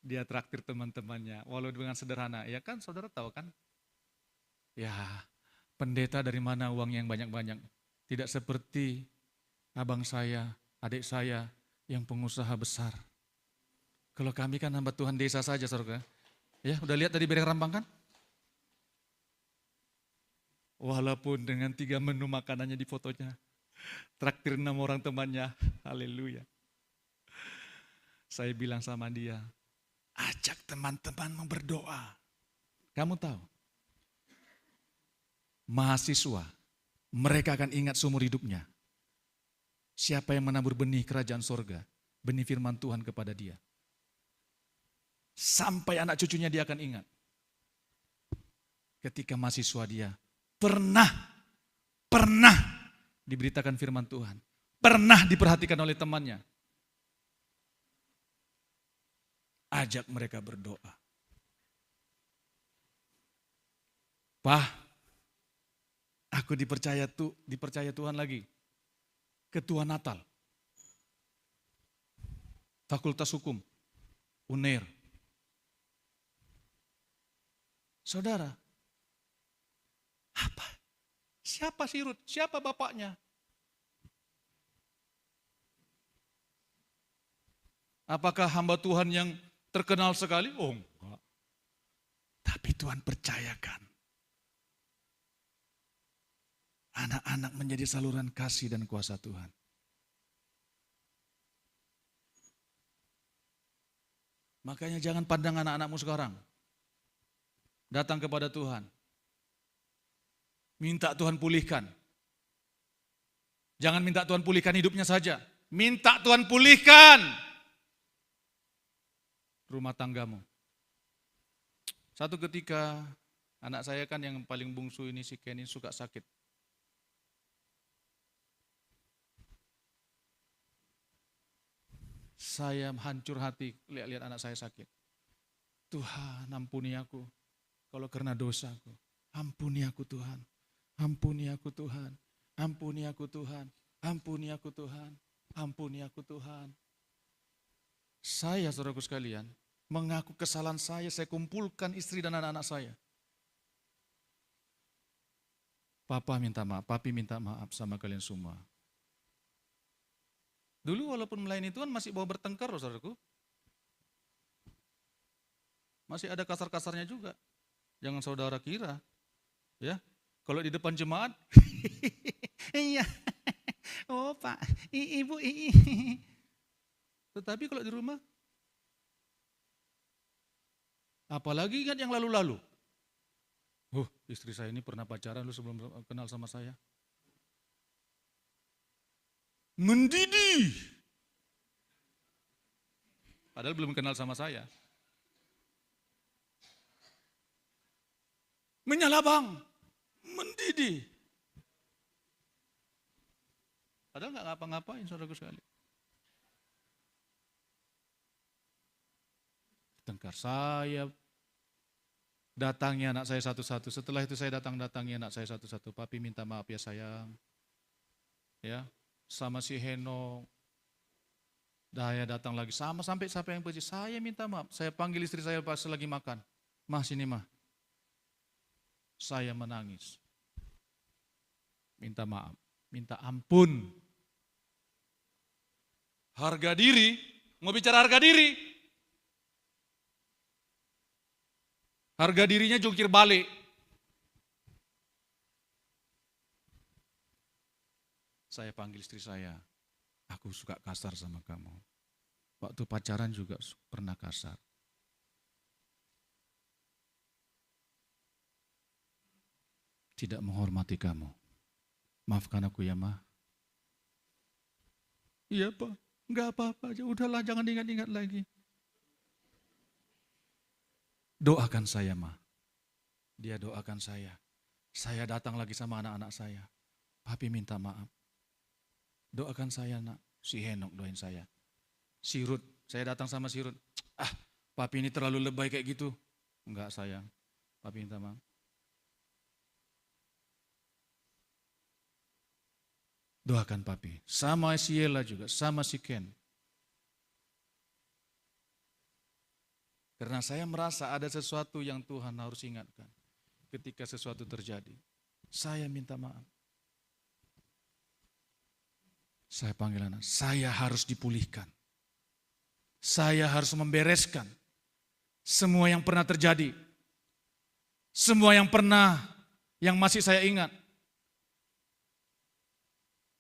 Dia traktir teman-temannya, walau dengan sederhana. Ya kan, saudara tahu kan? Ya, pendeta dari mana uang yang banyak-banyak. Tidak seperti abang saya, adik saya, yang pengusaha besar. Kalau kami kan hamba Tuhan desa saja, saudara. Ya, udah lihat tadi Bereng Rambang kan? Walaupun dengan 3 menu makanannya di fotonya. Traktir 6 orang temannya. Haleluya. Saya bilang sama dia, ajak teman-temanmu berdoa. Kamu tahu, mahasiswa, mereka akan ingat seumur hidupnya. Siapa yang menabur benih kerajaan sorga, benih firman Tuhan kepada dia. Sampai anak cucunya dia akan ingat. Ketika mahasiswa dia pernah diberitakan firman Tuhan. Pernah diperhatikan oleh temannya. Ajak mereka berdoa. Pak, aku dipercaya Tuhan lagi. Ketua Natal. Fakultas Hukum. UNER. Saudara, apa? Siapa si Rut? Siapa bapaknya? Apakah hamba Tuhan yang terkenal sekali? Oh enggak. Tapi Tuhan percayakan. Anak-anak menjadi saluran kasih dan kuasa Tuhan. Makanya jangan pandang anak-anakmu sekarang. Datang kepada Tuhan. Minta Tuhan pulihkan. Jangan minta Tuhan pulihkan hidupnya saja. Minta Tuhan pulihkan rumah tanggamu. Satu ketika anak saya kan yang paling bungsu ini si Ken ini suka sakit. Saya hancur hati lihat anak saya sakit. Tuhan ampuni aku kalau karena dosaku. Ampuni aku Tuhan. Ampuni aku Tuhan. Ampuni aku Tuhan. Ampuni aku Tuhan. Ampuni aku Tuhan. Saya saudaraku sekalian mengaku kesalahan saya kumpulkan istri dan anak-anak saya. Papa minta maaf, papi minta maaf sama kalian semua. Dulu walaupun melayani Tuhan masih bawa bertengkar loh saudaraku. Masih ada kasar-kasarnya juga. Jangan saudara kira. Ya, kalau di depan jemaat, iya, oh Pak, Ibu, Tetapi kalau di rumah, apalagi ingat yang lalu-lalu. Istri saya ini pernah pacaran lu sebelum kenal sama saya. Mendidih. Padahal belum kenal sama saya. Menyala bang, mendidih. Padahal nggak ngapa-ngapain saudaraku sekali. Tengkar saya, datangi anak saya satu-satu. Setelah itu saya datangi anak saya satu-satu. Papi minta maaf ya sayang. Ya, sama si Heno. Daya datang lagi sama sampai yang puji. Saya minta maaf. Saya panggil istri saya pas lagi makan. Mah sini mah. Saya menangis. Minta maaf, minta ampun. Harga diri, mau bicara harga diri. Harga dirinya jungkir balik. Saya panggil istri saya, aku suka kasar sama kamu. Waktu pacaran juga pernah kasar. Tidak menghormati kamu. Maafkan aku ya, Ma. Iya, Pak. Enggak apa-apa aja. Udahlah, jangan ingat-ingat lagi. Doakan saya, Ma. Dia doakan saya. Saya datang lagi sama anak-anak saya. Papi minta maaf. Doakan saya, Nak. Si Henok doain saya. Si Ruth, saya datang sama si Ruth. Papi ini terlalu lebay kayak gitu. Enggak, sayang. Papi minta maaf. Doakan papi. Sama si Yela juga, sama si Ken. Karena saya merasa ada sesuatu yang Tuhan harus ingatkan. Ketika sesuatu terjadi. Saya minta maaf. Saya panggil anak, saya harus dipulihkan. Saya harus membereskan semua yang pernah terjadi. Semua yang masih saya ingat.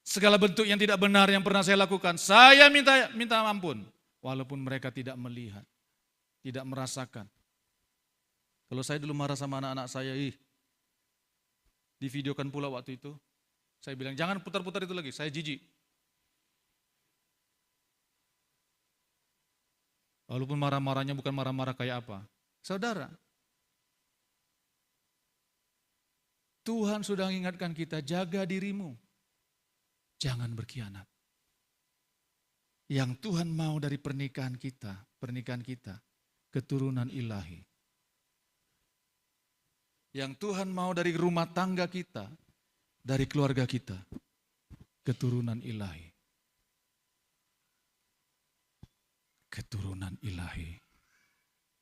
Segala bentuk yang tidak benar yang pernah saya lakukan, saya minta ampun. Walaupun mereka tidak melihat, tidak merasakan. Kalau saya dulu marah sama anak-anak saya, divideokan pula waktu itu. Saya bilang, jangan putar-putar itu lagi, saya jijik. Walaupun marah-marahnya bukan marah-marah kayak apa. Saudara, Tuhan sudah mengingatkan kita, jaga dirimu. Jangan berkhianat. Yang Tuhan mau dari pernikahan kita, keturunan ilahi. Yang Tuhan mau dari rumah tangga kita, dari keluarga kita, keturunan ilahi. Keturunan ilahi.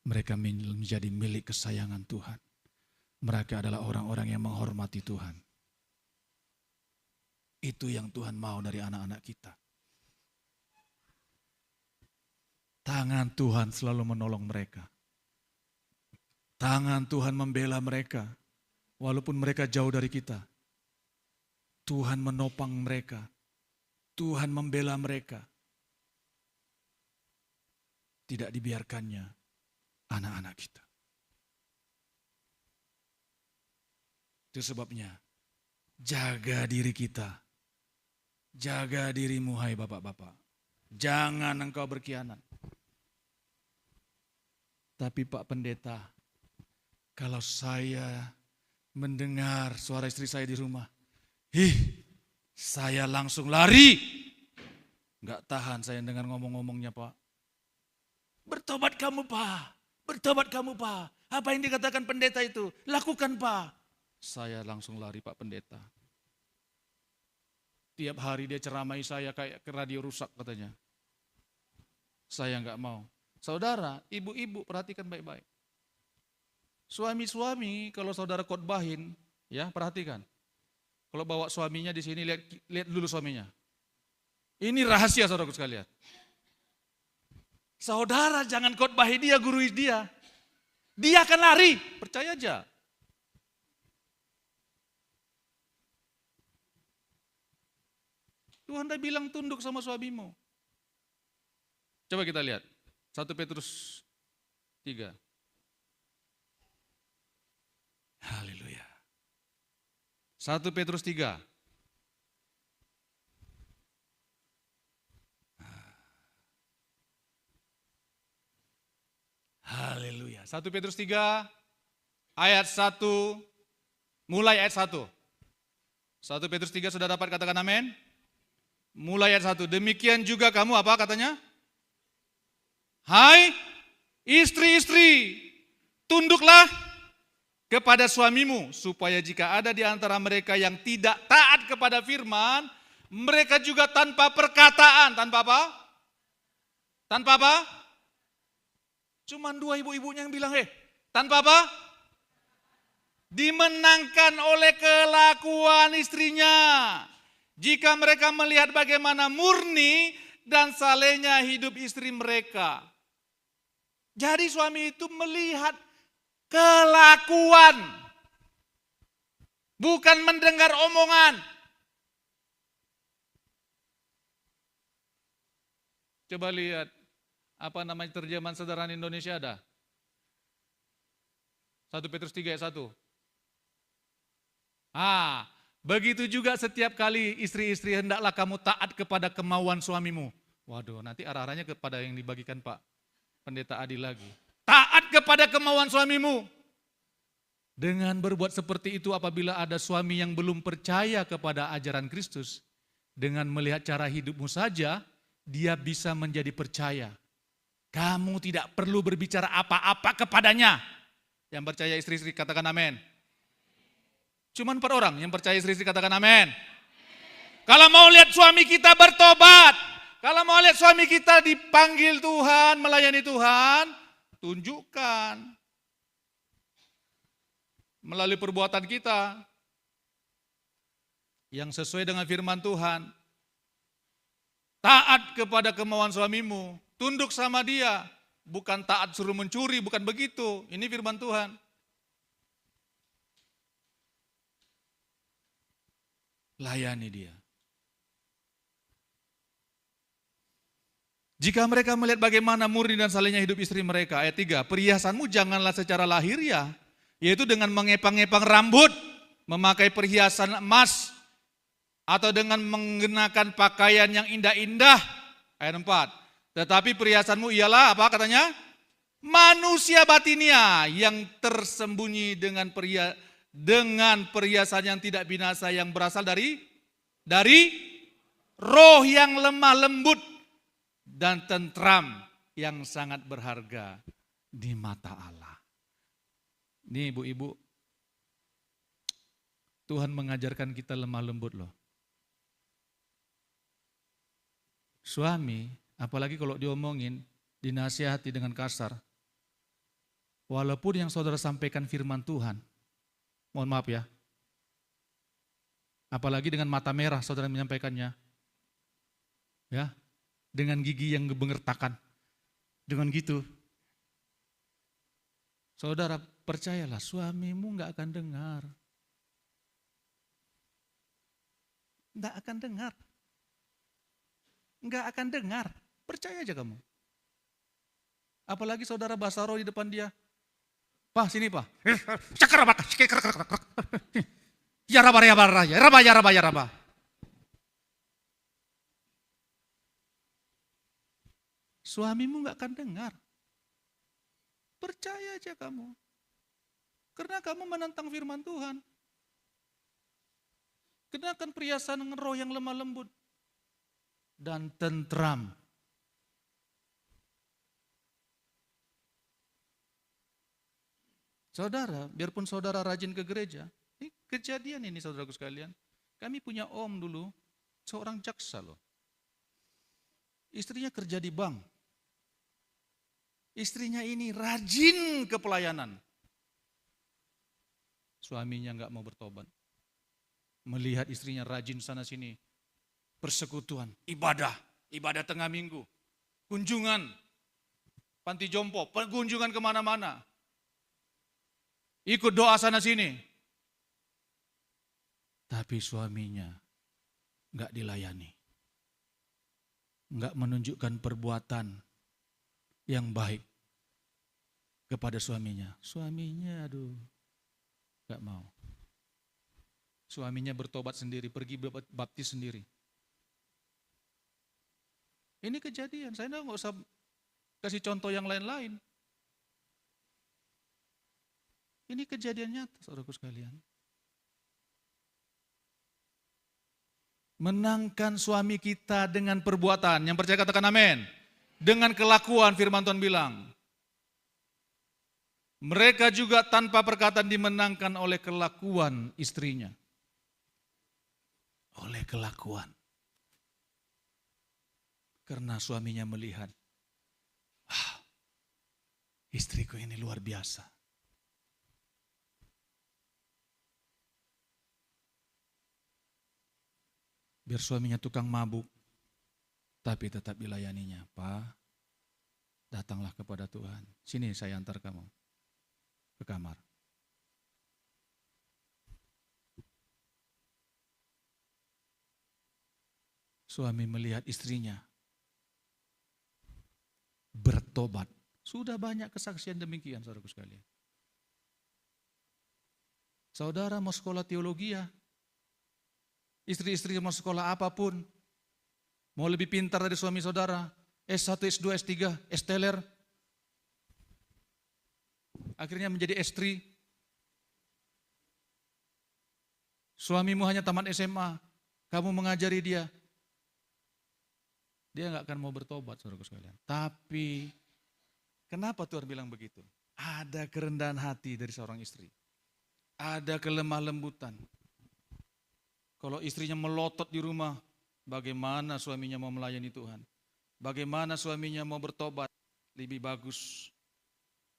Mereka menjadi milik kesayangan Tuhan. Mereka adalah orang-orang yang menghormati Tuhan. Itu yang Tuhan mau dari anak-anak kita. Tangan Tuhan selalu menolong mereka. Tangan Tuhan membela mereka. Walaupun mereka jauh dari kita. Tuhan menopang mereka. Tuhan membela mereka. Tidak dibiarkannya anak-anak kita. Itu sebabnya jaga diri kita. Jaga dirimu hai bapak-bapak. Jangan engkau berkhianat. Tapi Pak Pendeta, kalau saya mendengar suara istri saya di rumah, saya langsung lari. Enggak tahan saya dengar ngomong-ngomongnya Pak. Bertobat kamu Pak, bertobat kamu Pak. Apa yang dikatakan pendeta itu? Lakukan Pak. Saya langsung lari Pak Pendeta. Tiap hari dia ceramai saya kayak ke radio rusak katanya. Saya enggak mau. Saudara, ibu-ibu perhatikan baik-baik. Suami-suami kalau saudara khotbahin, ya perhatikan. Kalau bawa suaminya di sini lihat dulu suaminya. Ini rahasia saudaraku sekalian. Saudara jangan khotbahi dia, gurui dia. Dia akan lari, percaya aja. Tuhan dah bilang tunduk sama suamimu. Coba kita lihat. 1 Petrus 3. Haleluya. 1 Petrus 3. Haleluya. 1 Petrus 3 ayat 1 mulai ayat 1. 1 Petrus 3 sudah dapat katakan amin? Mulai ayat 1. Demikian juga kamu apa katanya? Hai istri-istri, tunduklah kepada suamimu, supaya jika ada di antara mereka yang tidak taat kepada firman, mereka juga tanpa perkataan, tanpa apa? Tanpa apa? Cuman 2 ibu-ibunya yang bilang, tanpa apa? Dimenangkan oleh kelakuan istrinya. Jika mereka melihat bagaimana murni dan salehnya hidup istri mereka. Jadi suami itu melihat kelakuan, bukan mendengar omongan. Coba lihat, apa namanya terjemahan sederhana Indonesia ada? 1 Petrus 3 ayat 1. Begitu juga setiap kali istri-istri hendaklah kamu taat kepada kemauan suamimu. Waduh, nanti arah-arahnya kepada yang dibagikan Pak Pendeta Adi lagi. Taat kepada kemauan suamimu. Dengan berbuat seperti itu apabila ada suami yang belum percaya kepada ajaran Kristus, dengan melihat cara hidupmu saja, dia bisa menjadi percaya. Kamu tidak perlu berbicara apa-apa kepadanya. Yang percaya istri-istri katakan amin. Cuman 4 orang yang percaya istri-istri katakan amin. Kalau mau lihat suami kita bertobat, kalau mau lihat suami kita dipanggil Tuhan, melayani Tuhan, tunjukkan melalui perbuatan kita yang sesuai dengan firman Tuhan. Taat kepada kemauan suamimu, tunduk sama dia, bukan taat suruh mencuri, bukan begitu. Ini firman Tuhan. Layani dia. Jika mereka melihat bagaimana murni dan salehnya hidup istri mereka. Ayat 3, perhiasanmu janganlah secara lahiriah, yaitu dengan mengepang-epang rambut, memakai perhiasan emas, atau dengan mengenakan pakaian yang indah-indah. Ayat 4, tetapi perhiasanmu ialah apa katanya? Manusia batinia yang tersembunyi dengan perhiasan yang tidak binasa yang berasal dari roh yang lemah lembut dan tentram yang sangat berharga di mata Allah. Ini ibu-ibu, Tuhan mengajarkan kita lemah lembut loh. Suami, apalagi kalau diomongin, dinasihati dengan kasar. Walaupun yang saudara sampaikan firman Tuhan, mohon maaf ya, apalagi dengan mata merah saudara menyampaikannya, ya, dengan gigi yang gebengertakan, dengan gitu. Saudara percayalah, suamimu nggak akan dengar. Nggak akan dengar. Nggak akan dengar. Percaya aja kamu. Apalagi saudara bahasa roh di depan dia. Pak, sini pak. Ya raba. Suamimu nggak akan dengar. Percaya aja kamu. Karena kamu menentang firman Tuhan. Kenakan perhiasan roh yang lemah lembut dan tentram. Saudara, biarpun saudara rajin ke gereja, ini kejadian ini saudaraku sekalian. Kami punya om dulu, seorang jaksa loh. Istrinya kerja di bank. Istrinya ini rajin ke pelayanan. Suaminya nggak mau bertobat. Melihat istrinya rajin sana sini. Persekutuan, ibadah tengah minggu. Kunjungan, panti jompo, kunjungan kemana-mana. Ikut doa sana sini. Tapi suaminya nggak dilayani. Nggak menunjukkan perbuatan yang baik kepada suaminya. Suaminya aduh nggak mau. Suaminya bertobat sendiri, pergi baptis sendiri. Ini kejadian, saya nggak usah kasih contoh yang lain-lain. Ini kejadian nyata, saudaraku sekalian. Menangkan suami kita dengan perbuatan. Yang percaya katakan amin. Dengan kelakuan, firman Tuhan bilang. Mereka juga tanpa perkataan dimenangkan oleh kelakuan istrinya. Oleh kelakuan. Karena suaminya melihat, istriku ini luar biasa. Biar suaminya tukang mabuk, tapi tetap dilayaninya. Pak, datanglah kepada Tuhan. Sini saya antar kamu ke kamar. Suami melihat istrinya bertobat. Sudah banyak kesaksian demikian, saudaraku sekalian. Saudara mau sekolah teologi ya? Istri-istri mau sekolah apapun, mau lebih pintar dari suami saudara, S1, S2, S3, S-teler, akhirnya menjadi S3. Suamimu hanya tamat SMA, kamu mengajari dia nggak akan mau bertobat, saudaraku sekalian. Tapi, kenapa Tuhan bilang begitu? Ada kerendahan hati dari seorang istri. Ada kelemah lembutan. Kalau istrinya melotot di rumah, bagaimana suaminya mau melayani Tuhan? Bagaimana suaminya mau bertobat? Lebih bagus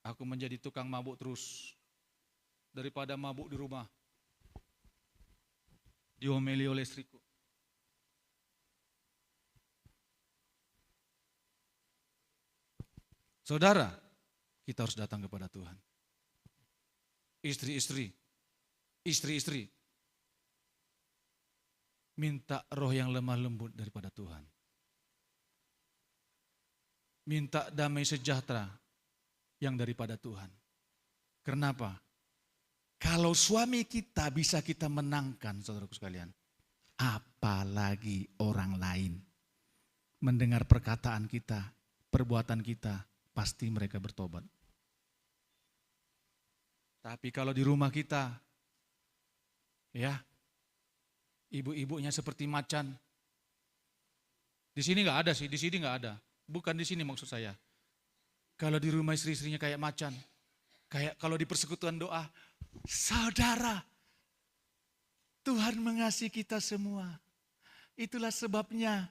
aku menjadi tukang mabuk terus daripada mabuk di rumah. Diomeli oleh istriku. Saudara, kita harus datang kepada Tuhan. Istri-istri, minta roh yang lemah lembut daripada Tuhan. Minta damai sejahtera yang daripada Tuhan. Kenapa? Kalau suami kita bisa kita menangkan, saudaraku sekalian, apalagi orang lain. Mendengar perkataan kita, perbuatan kita, pasti mereka bertobat. Tapi kalau di rumah kita, ya, ibu-ibunya seperti macan. Di sini nggak ada sih, di sini nggak ada. Bukan di sini maksud saya. Kalau di rumah istri-istrinya kayak macan, kayak kalau di persekutuan doa, saudara, Tuhan mengasihi kita semua. Itulah sebabnya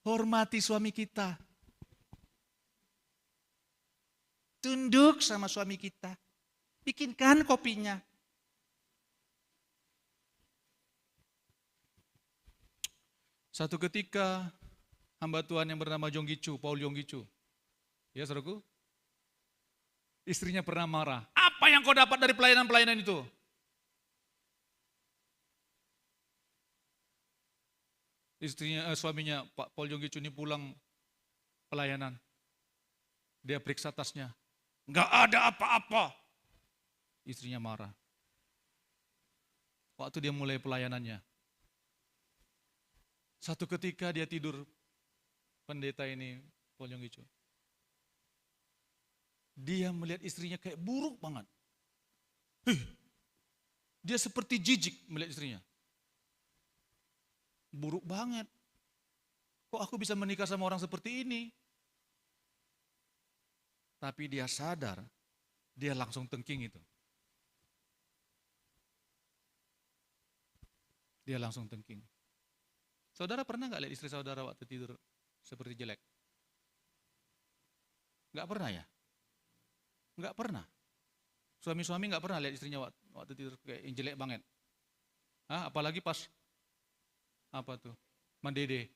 hormati suami kita. Tunduk sama suami kita. Bikinkan kopinya. Satu ketika hamba Tuhan yang bernama Jonggicu, Paul Jonggicu. Ya saudaraku. Istrinya pernah marah. Apa yang kau dapat dari pelayanan-pelayanan itu? Suaminya Pak Paul Jonggicu ini pulang pelayanan. Dia periksa tasnya. Enggak ada apa-apa. Istrinya marah. Waktu dia mulai pelayanannya. Satu ketika dia tidur, pendeta ini, Paul Jonggicu. Dia melihat istrinya kayak buruk banget. Dia seperti jijik melihat istrinya. Buruk banget. Kok aku bisa menikah sama orang seperti ini? Tapi dia sadar, dia langsung tengking itu. Dia langsung tengking. Saudara pernah nggak lihat istri saudara waktu tidur seperti jelek? Nggak pernah ya? Nggak pernah. Suami-suami nggak pernah lihat istrinya waktu tidur kayak jelek banget. Hah? Apalagi pas apa tuh? Mendede.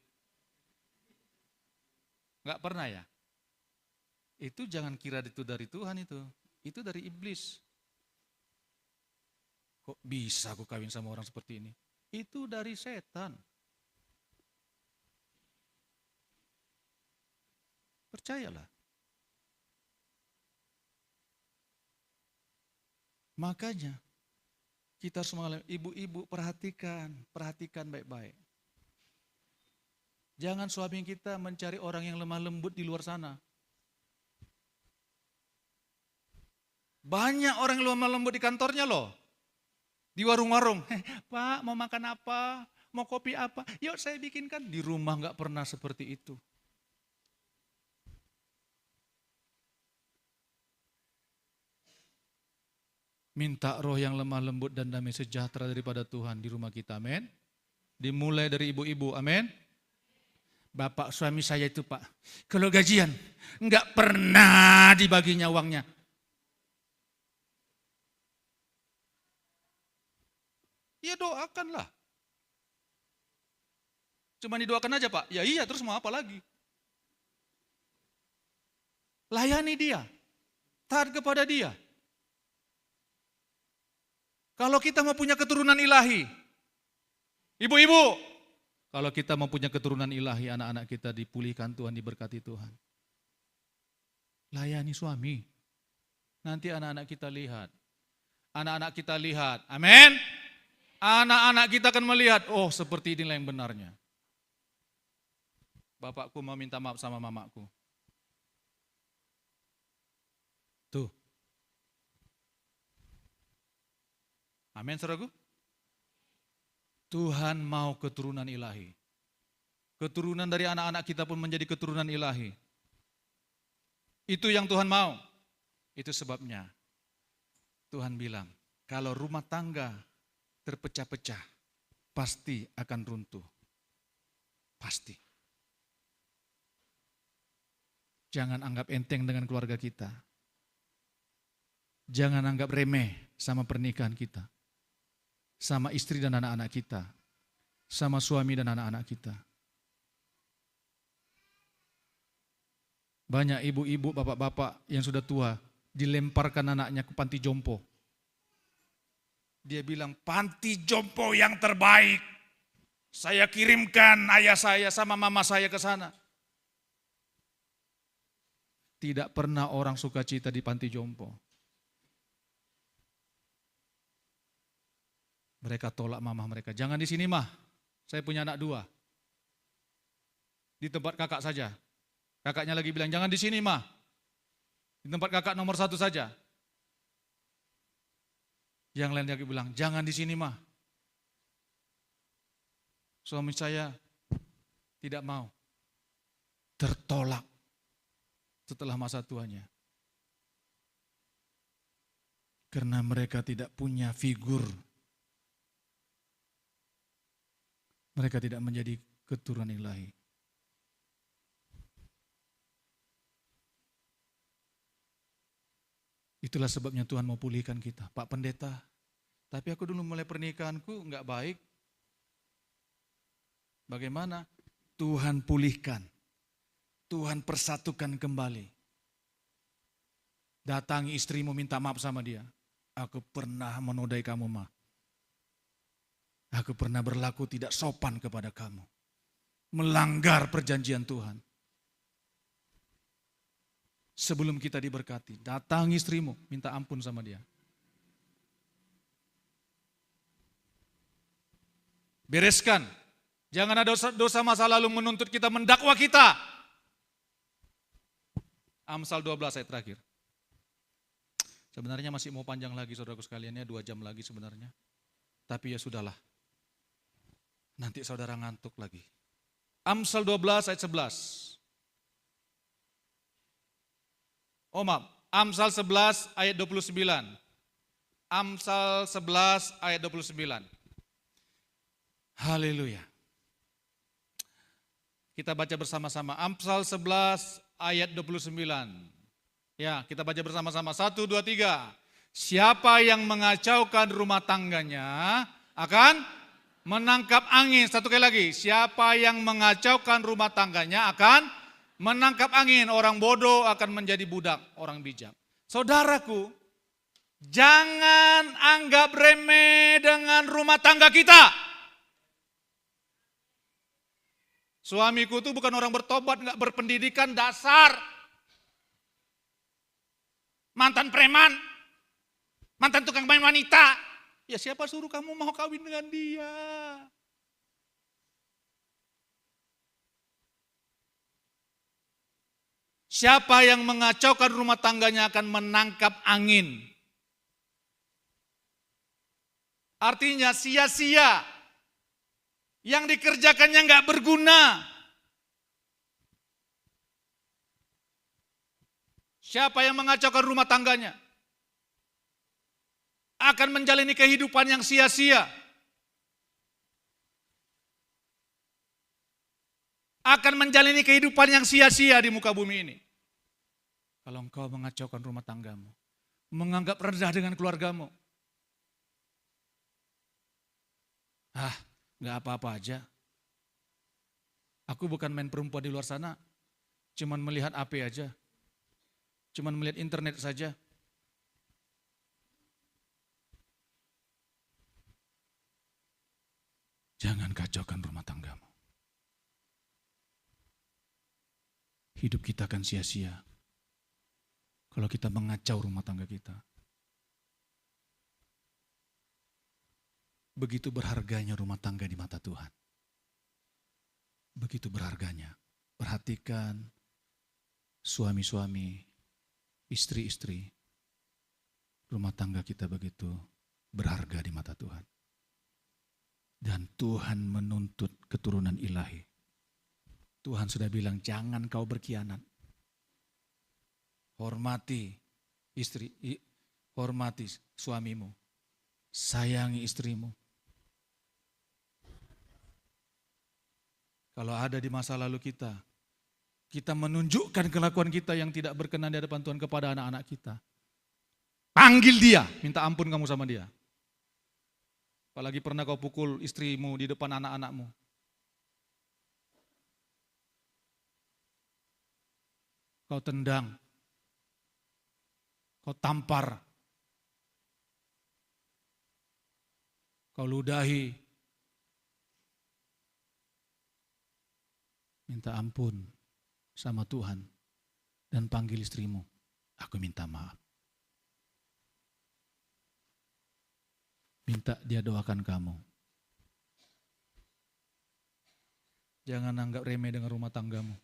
Nggak pernah ya? Itu jangan kira itu dari Tuhan itu. Itu dari iblis. Kok bisa aku kawin sama orang seperti ini? Itu dari setan. Percayalah. Makanya kita harus mengalami, ibu-ibu perhatikan baik-baik. Jangan suami kita mencari orang yang lemah lembut di luar sana. Banyak orang yang lemah lembut di kantornya loh. Di warung-warung. Pak mau makan apa? Mau kopi apa? Yuk saya bikinkan. Di rumah gak pernah seperti itu. Minta roh yang lemah lembut dan damai sejahtera daripada Tuhan di rumah kita, amin. Dimulai dari ibu-ibu, amin. Bapak suami saya itu Pak, kalau gajian enggak pernah dibaginya uangnya. Ya doakanlah. Cuma didoakan aja Pak, ya iya terus mau apa lagi? Layani dia, taat kepada dia. Kalau kita mau punya keturunan ilahi, ibu-ibu, kalau kita mau punya keturunan ilahi, anak-anak kita dipulihkan Tuhan, diberkati Tuhan. Layani suami. Nanti anak-anak kita lihat. Anak-anak kita lihat, amin. Anak-anak kita akan melihat, oh seperti inilah yang benarnya. Bapakku mau minta maaf sama mamaku. Tuh. Amin, saudaraku. Tuhan mau keturunan ilahi. Keturunan dari anak-anak kita pun menjadi keturunan ilahi. Itu yang Tuhan mau. Itu sebabnya Tuhan bilang, kalau rumah tangga terpecah-pecah, pasti akan runtuh. Pasti. Jangan anggap enteng dengan keluarga kita. Jangan anggap remeh sama pernikahan kita. Sama istri dan anak-anak kita, sama suami dan anak-anak kita. Banyak ibu-ibu, bapak-bapak yang sudah tua, dilemparkan anaknya ke panti jompo. Dia bilang, panti jompo yang terbaik. Saya kirimkan ayah saya sama mama saya ke sana. Tidak pernah orang sukacita di panti jompo. Mereka tolak mama mereka. Jangan di sini mah, saya punya anak 2. Di tempat kakak saja. Kakaknya lagi bilang, jangan di sini mah. Di tempat kakak nomor 1 saja. Yang lain lagi bilang, jangan di sini mah. Suami saya tidak mau. Tertolak setelah masa tuanya. Karena mereka tidak punya figur mereka tidak menjadi keturunan ilahi. Itulah sebabnya Tuhan mau pulihkan kita. Pak Pendeta, tapi aku dulu mulai pernikahanku enggak baik. Bagaimana? Tuhan pulihkan. Tuhan persatukan kembali. Datangi istrimu, minta maaf sama dia. Aku pernah menodai kamu, Ma. Aku pernah berlaku tidak sopan kepada kamu. Melanggar perjanjian Tuhan. Sebelum kita diberkati, datangi istrimu, minta ampun sama dia. Bereskan. Jangan ada dosa masa lalu menuntut kita, mendakwa kita. Amsal 12 ayat terakhir. Sebenarnya masih mau panjang lagi saudaraku sekalian, ya 2 jam lagi sebenarnya. Tapi ya sudahlah. Nanti saudara ngantuk lagi. Amsal 12 ayat 11. Oh maaf, Amsal 11 ayat 29. Amsal 11 ayat 29. Haleluya. Kita baca bersama-sama Amsal 11 ayat 29. Ya, kita baca bersama-sama. 1, 2, 3. Siapa yang mengacaukan rumah tangganya akan menangkap angin. Satu kali lagi. Siapa yang mengacaukan rumah tangganya akan menangkap angin. Orang bodoh akan menjadi budak orang bijak. Saudaraku, jangan anggap remeh dengan rumah tangga kita. Suamiku itu bukan orang bertobat, enggak berpendidikan dasar. Mantan preman, mantan tukang main wanita. Ya siapa suruh kamu mau kawin dengan dia? Siapa yang mengacaukan rumah tangganya akan menangkap angin. Artinya sia-sia. Yang dikerjakannya enggak berguna. Siapa yang mengacaukan rumah tangganya akan menjalani kehidupan yang sia-sia. Akan menjalani kehidupan yang sia-sia di muka bumi ini. Kalau engkau mengacaukan rumah tanggamu, menganggap rendah dengan keluargamu. Gak apa-apa aja. Aku bukan main perempuan di luar sana, cuman melihat HP aja. Cuman melihat internet saja. Jangan kacaukan rumah tanggamu. Hidup kita akan sia-sia kalau kita mengacau rumah tangga kita. Begitu berharganya rumah tangga di mata Tuhan. Begitu berharganya. Perhatikan suami-suami, istri-istri, rumah tangga kita begitu berharga di mata Tuhan. Dan Tuhan menuntut keturunan ilahi. Tuhan sudah bilang jangan kau berkhianat. Hormati istri, hormati suamimu. Sayangi istrimu. Kalau ada di masa lalu kita menunjukkan kelakuan kita yang tidak berkenan di hadapan Tuhan kepada anak-anak kita. Panggil dia, minta ampun kamu sama dia. Apalagi pernah kau pukul istrimu di depan anak-anakmu. Kau tendang, kau tampar, kau ludahi. Minta ampun sama Tuhan dan panggil istrimu. Aku minta maaf. Minta dia doakan kamu. Jangan anggap remeh dengan rumah tanggamu.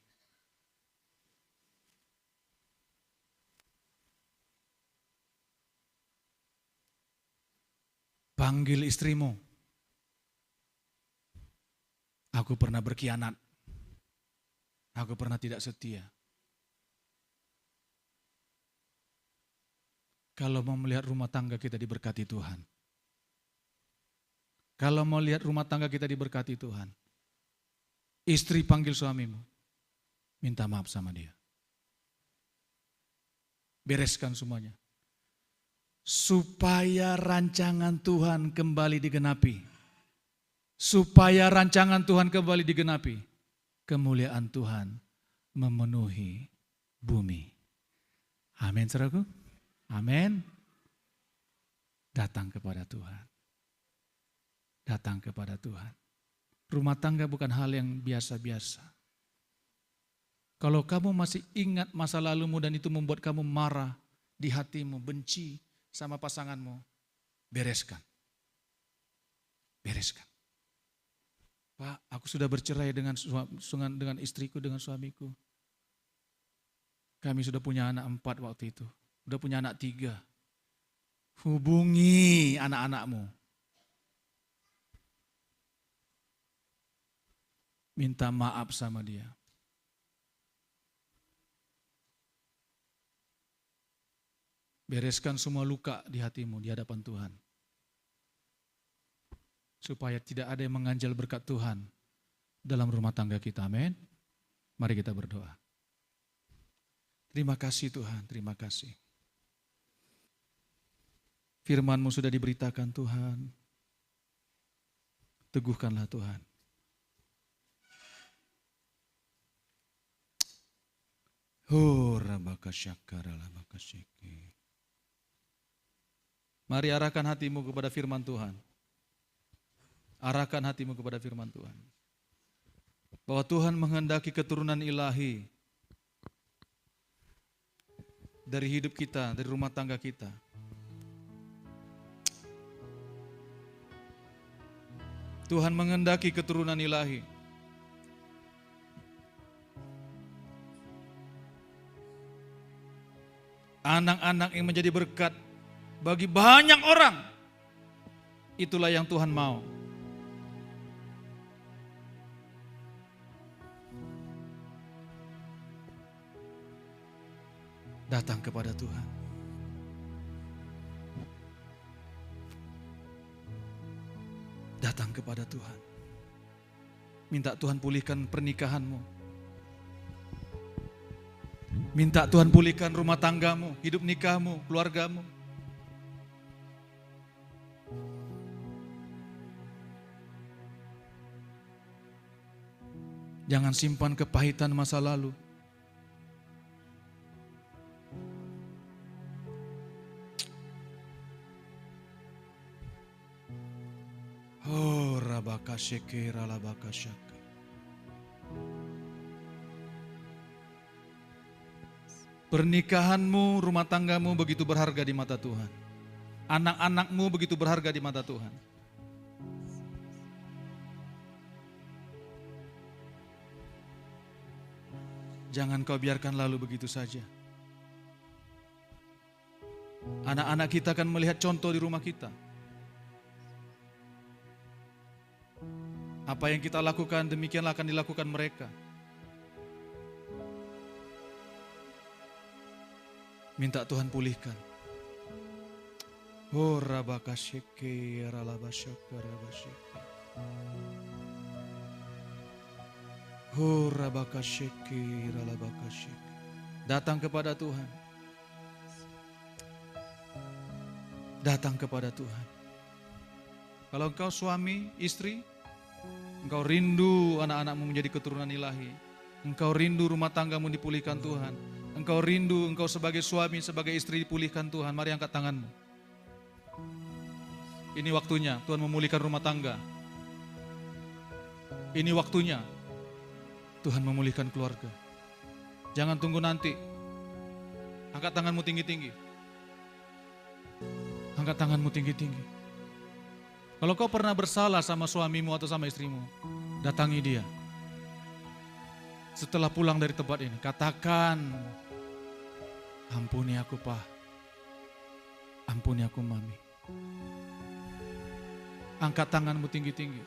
Panggil istrimu. Aku pernah berkhianat. Aku pernah tidak setia. Kalau mau melihat rumah tangga kita diberkati Tuhan. Kalau mau lihat rumah tangga kita diberkati Tuhan. Istri panggil suamimu, minta maaf sama dia. Bereskan semuanya. Supaya rancangan Tuhan kembali digenapi. Supaya rancangan Tuhan kembali digenapi. Kemuliaan Tuhan memenuhi bumi. Amin, saudaraku. Amin. Datang kepada Tuhan. Datang kepada Tuhan. Rumah tangga bukan hal yang biasa-biasa. Kalau kamu masih ingat masa lalumu dan itu membuat kamu marah di hatimu, benci sama pasanganmu, bereskan. Bereskan. Pak, aku sudah bercerai dengan istriku, dengan suamiku. Kami sudah punya anak 4 waktu itu. Sudah punya anak 3. Hubungi anak-anakmu. Minta maaf sama dia. Bereskan semua luka di hatimu di hadapan Tuhan. Supaya tidak ada yang menganjal berkat Tuhan dalam rumah tangga kita. Amin. Mari kita berdoa. Terima kasih Tuhan, terima kasih. Firman-Mu sudah diberitakan Tuhan. Teguhkanlah Tuhan. Mari arahkan hatimu kepada firman Tuhan. Arahkan hatimu kepada firman Tuhan. Bahwa Tuhan menghendaki keturunan ilahi dari hidup kita, dari rumah tangga kita. Tuhan menghendaki keturunan ilahi. Anak-anak yang menjadi berkat bagi banyak orang. Itulah yang Tuhan mau. Datang kepada Tuhan. Datang kepada Tuhan. Minta Tuhan pulihkan pernikahanmu. Minta Tuhan pulihkan rumah tanggamu, hidup nikahmu, keluargamu. Jangan simpan kepahitan masa lalu. Oh, rabakasyeke ralabakasyaka. Pernikahanmu, rumah tanggamu begitu berharga di mata Tuhan. Anak-anakmu begitu berharga di mata Tuhan. Jangan kau biarkan lalu begitu saja. Anak-anak kita akan melihat contoh di rumah kita. Apa yang kita lakukan, demikianlah akan dilakukan mereka. Minta Tuhan pulihkan. Oh, rabakasyeke ralabasyaka rabasyeke. Oh, rabakasyeke ralabakasyeke. Datang kepada Tuhan. Datang kepada Tuhan. Kalau engkau suami, istri, engkau rindu anak-anakmu menjadi keturunan ilahi. Engkau rindu rumah tanggamu dipulihkan Tuhan. Engkau rindu, engkau sebagai suami, sebagai istri dipulihkan Tuhan. Mari angkat tanganmu. Ini waktunya Tuhan memulihkan rumah tangga. Ini waktunya Tuhan memulihkan keluarga. Jangan tunggu nanti. Angkat tanganmu tinggi-tinggi. Angkat tanganmu tinggi-tinggi. Kalau kau pernah bersalah sama suamimu atau sama istrimu, datangi dia. Setelah pulang dari tempat ini, katakan, ampuni aku Pak, ampuni aku Mami. Angkat tanganmu tinggi-tinggi.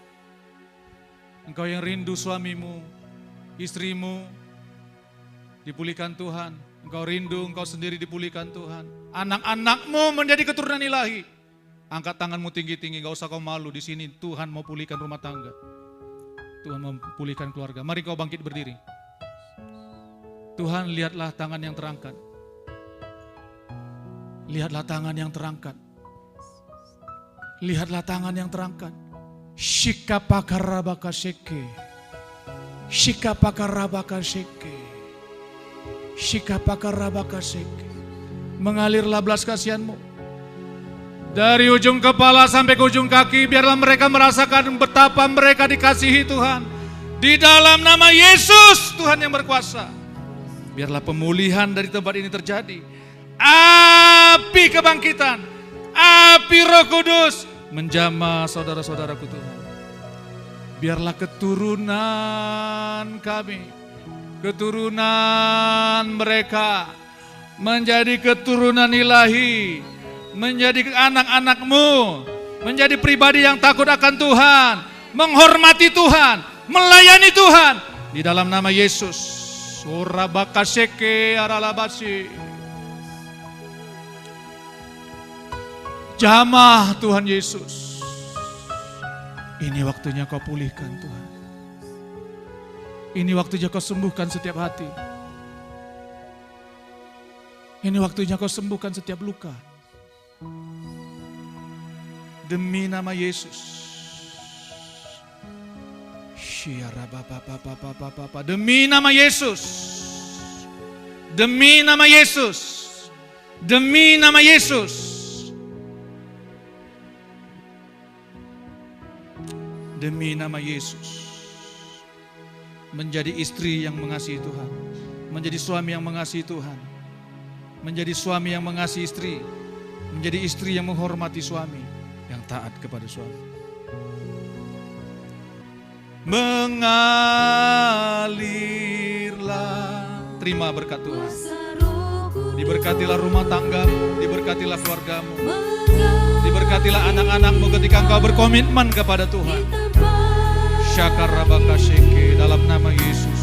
Engkau yang rindu suamimu, istrimu, dipulihkan Tuhan. Engkau rindu, engkau sendiri dipulihkan Tuhan. Anak-anakmu menjadi keturunan ilahi. Angkat tanganmu tinggi-tinggi, gak usah kau malu. Di sini Tuhan mau pulihkan rumah tangga. Tuhan memulihkan keluarga. Mari kau bangkit berdiri. Tuhan, lihatlah tangan yang terangkat. Lihatlah tangan yang terangkat. Lihatlah tangan yang terangkat. Shikapakarabakaseke. Shikapakarabakaseke. Shikapakarabakaseke. Mengalirlah belas kasihan-Mu. Dari ujung kepala sampai ke ujung kaki, biarlah mereka merasakan betapa mereka dikasihi Tuhan. Di dalam nama Yesus, Tuhan yang berkuasa. Biarlah pemulihan dari tempat ini terjadi. Api kebangkitan, api Roh Kudus menjamah saudara-saudaraku Tuhan. Biarlah keturunan kami, keturunan mereka menjadi keturunan ilahi, menjadi anak-anak-Mu, menjadi pribadi yang takut akan Tuhan, menghormati Tuhan, melayani Tuhan. Di dalam nama Yesus. Surabakaseke aralabasi. Jamah Tuhan Yesus. Ini waktunya Kau pulihkan Tuhan. Ini waktunya Kau sembuhkan setiap hati. Ini waktunya Kau sembuhkan setiap luka. Demi nama Yesus. Demi nama Yesus. Demi nama Yesus. Demi nama Yesus. Demi nama Yesus. Menjadi istri yang mengasihi Tuhan. Menjadi suami yang mengasihi Tuhan. Menjadi suami yang mengasihi istri. Menjadi istri yang menghormati suami. Yang taat kepada suami. Mengalirlah. Terima berkat Tuhan. Diberkatilah rumah tanggamu. Diberkatilah keluargamu. Diberkatilah anak-anakmu ketika engkau berkomitmen kepada Tuhan. Syakarabakaseke dalam nama Yesus.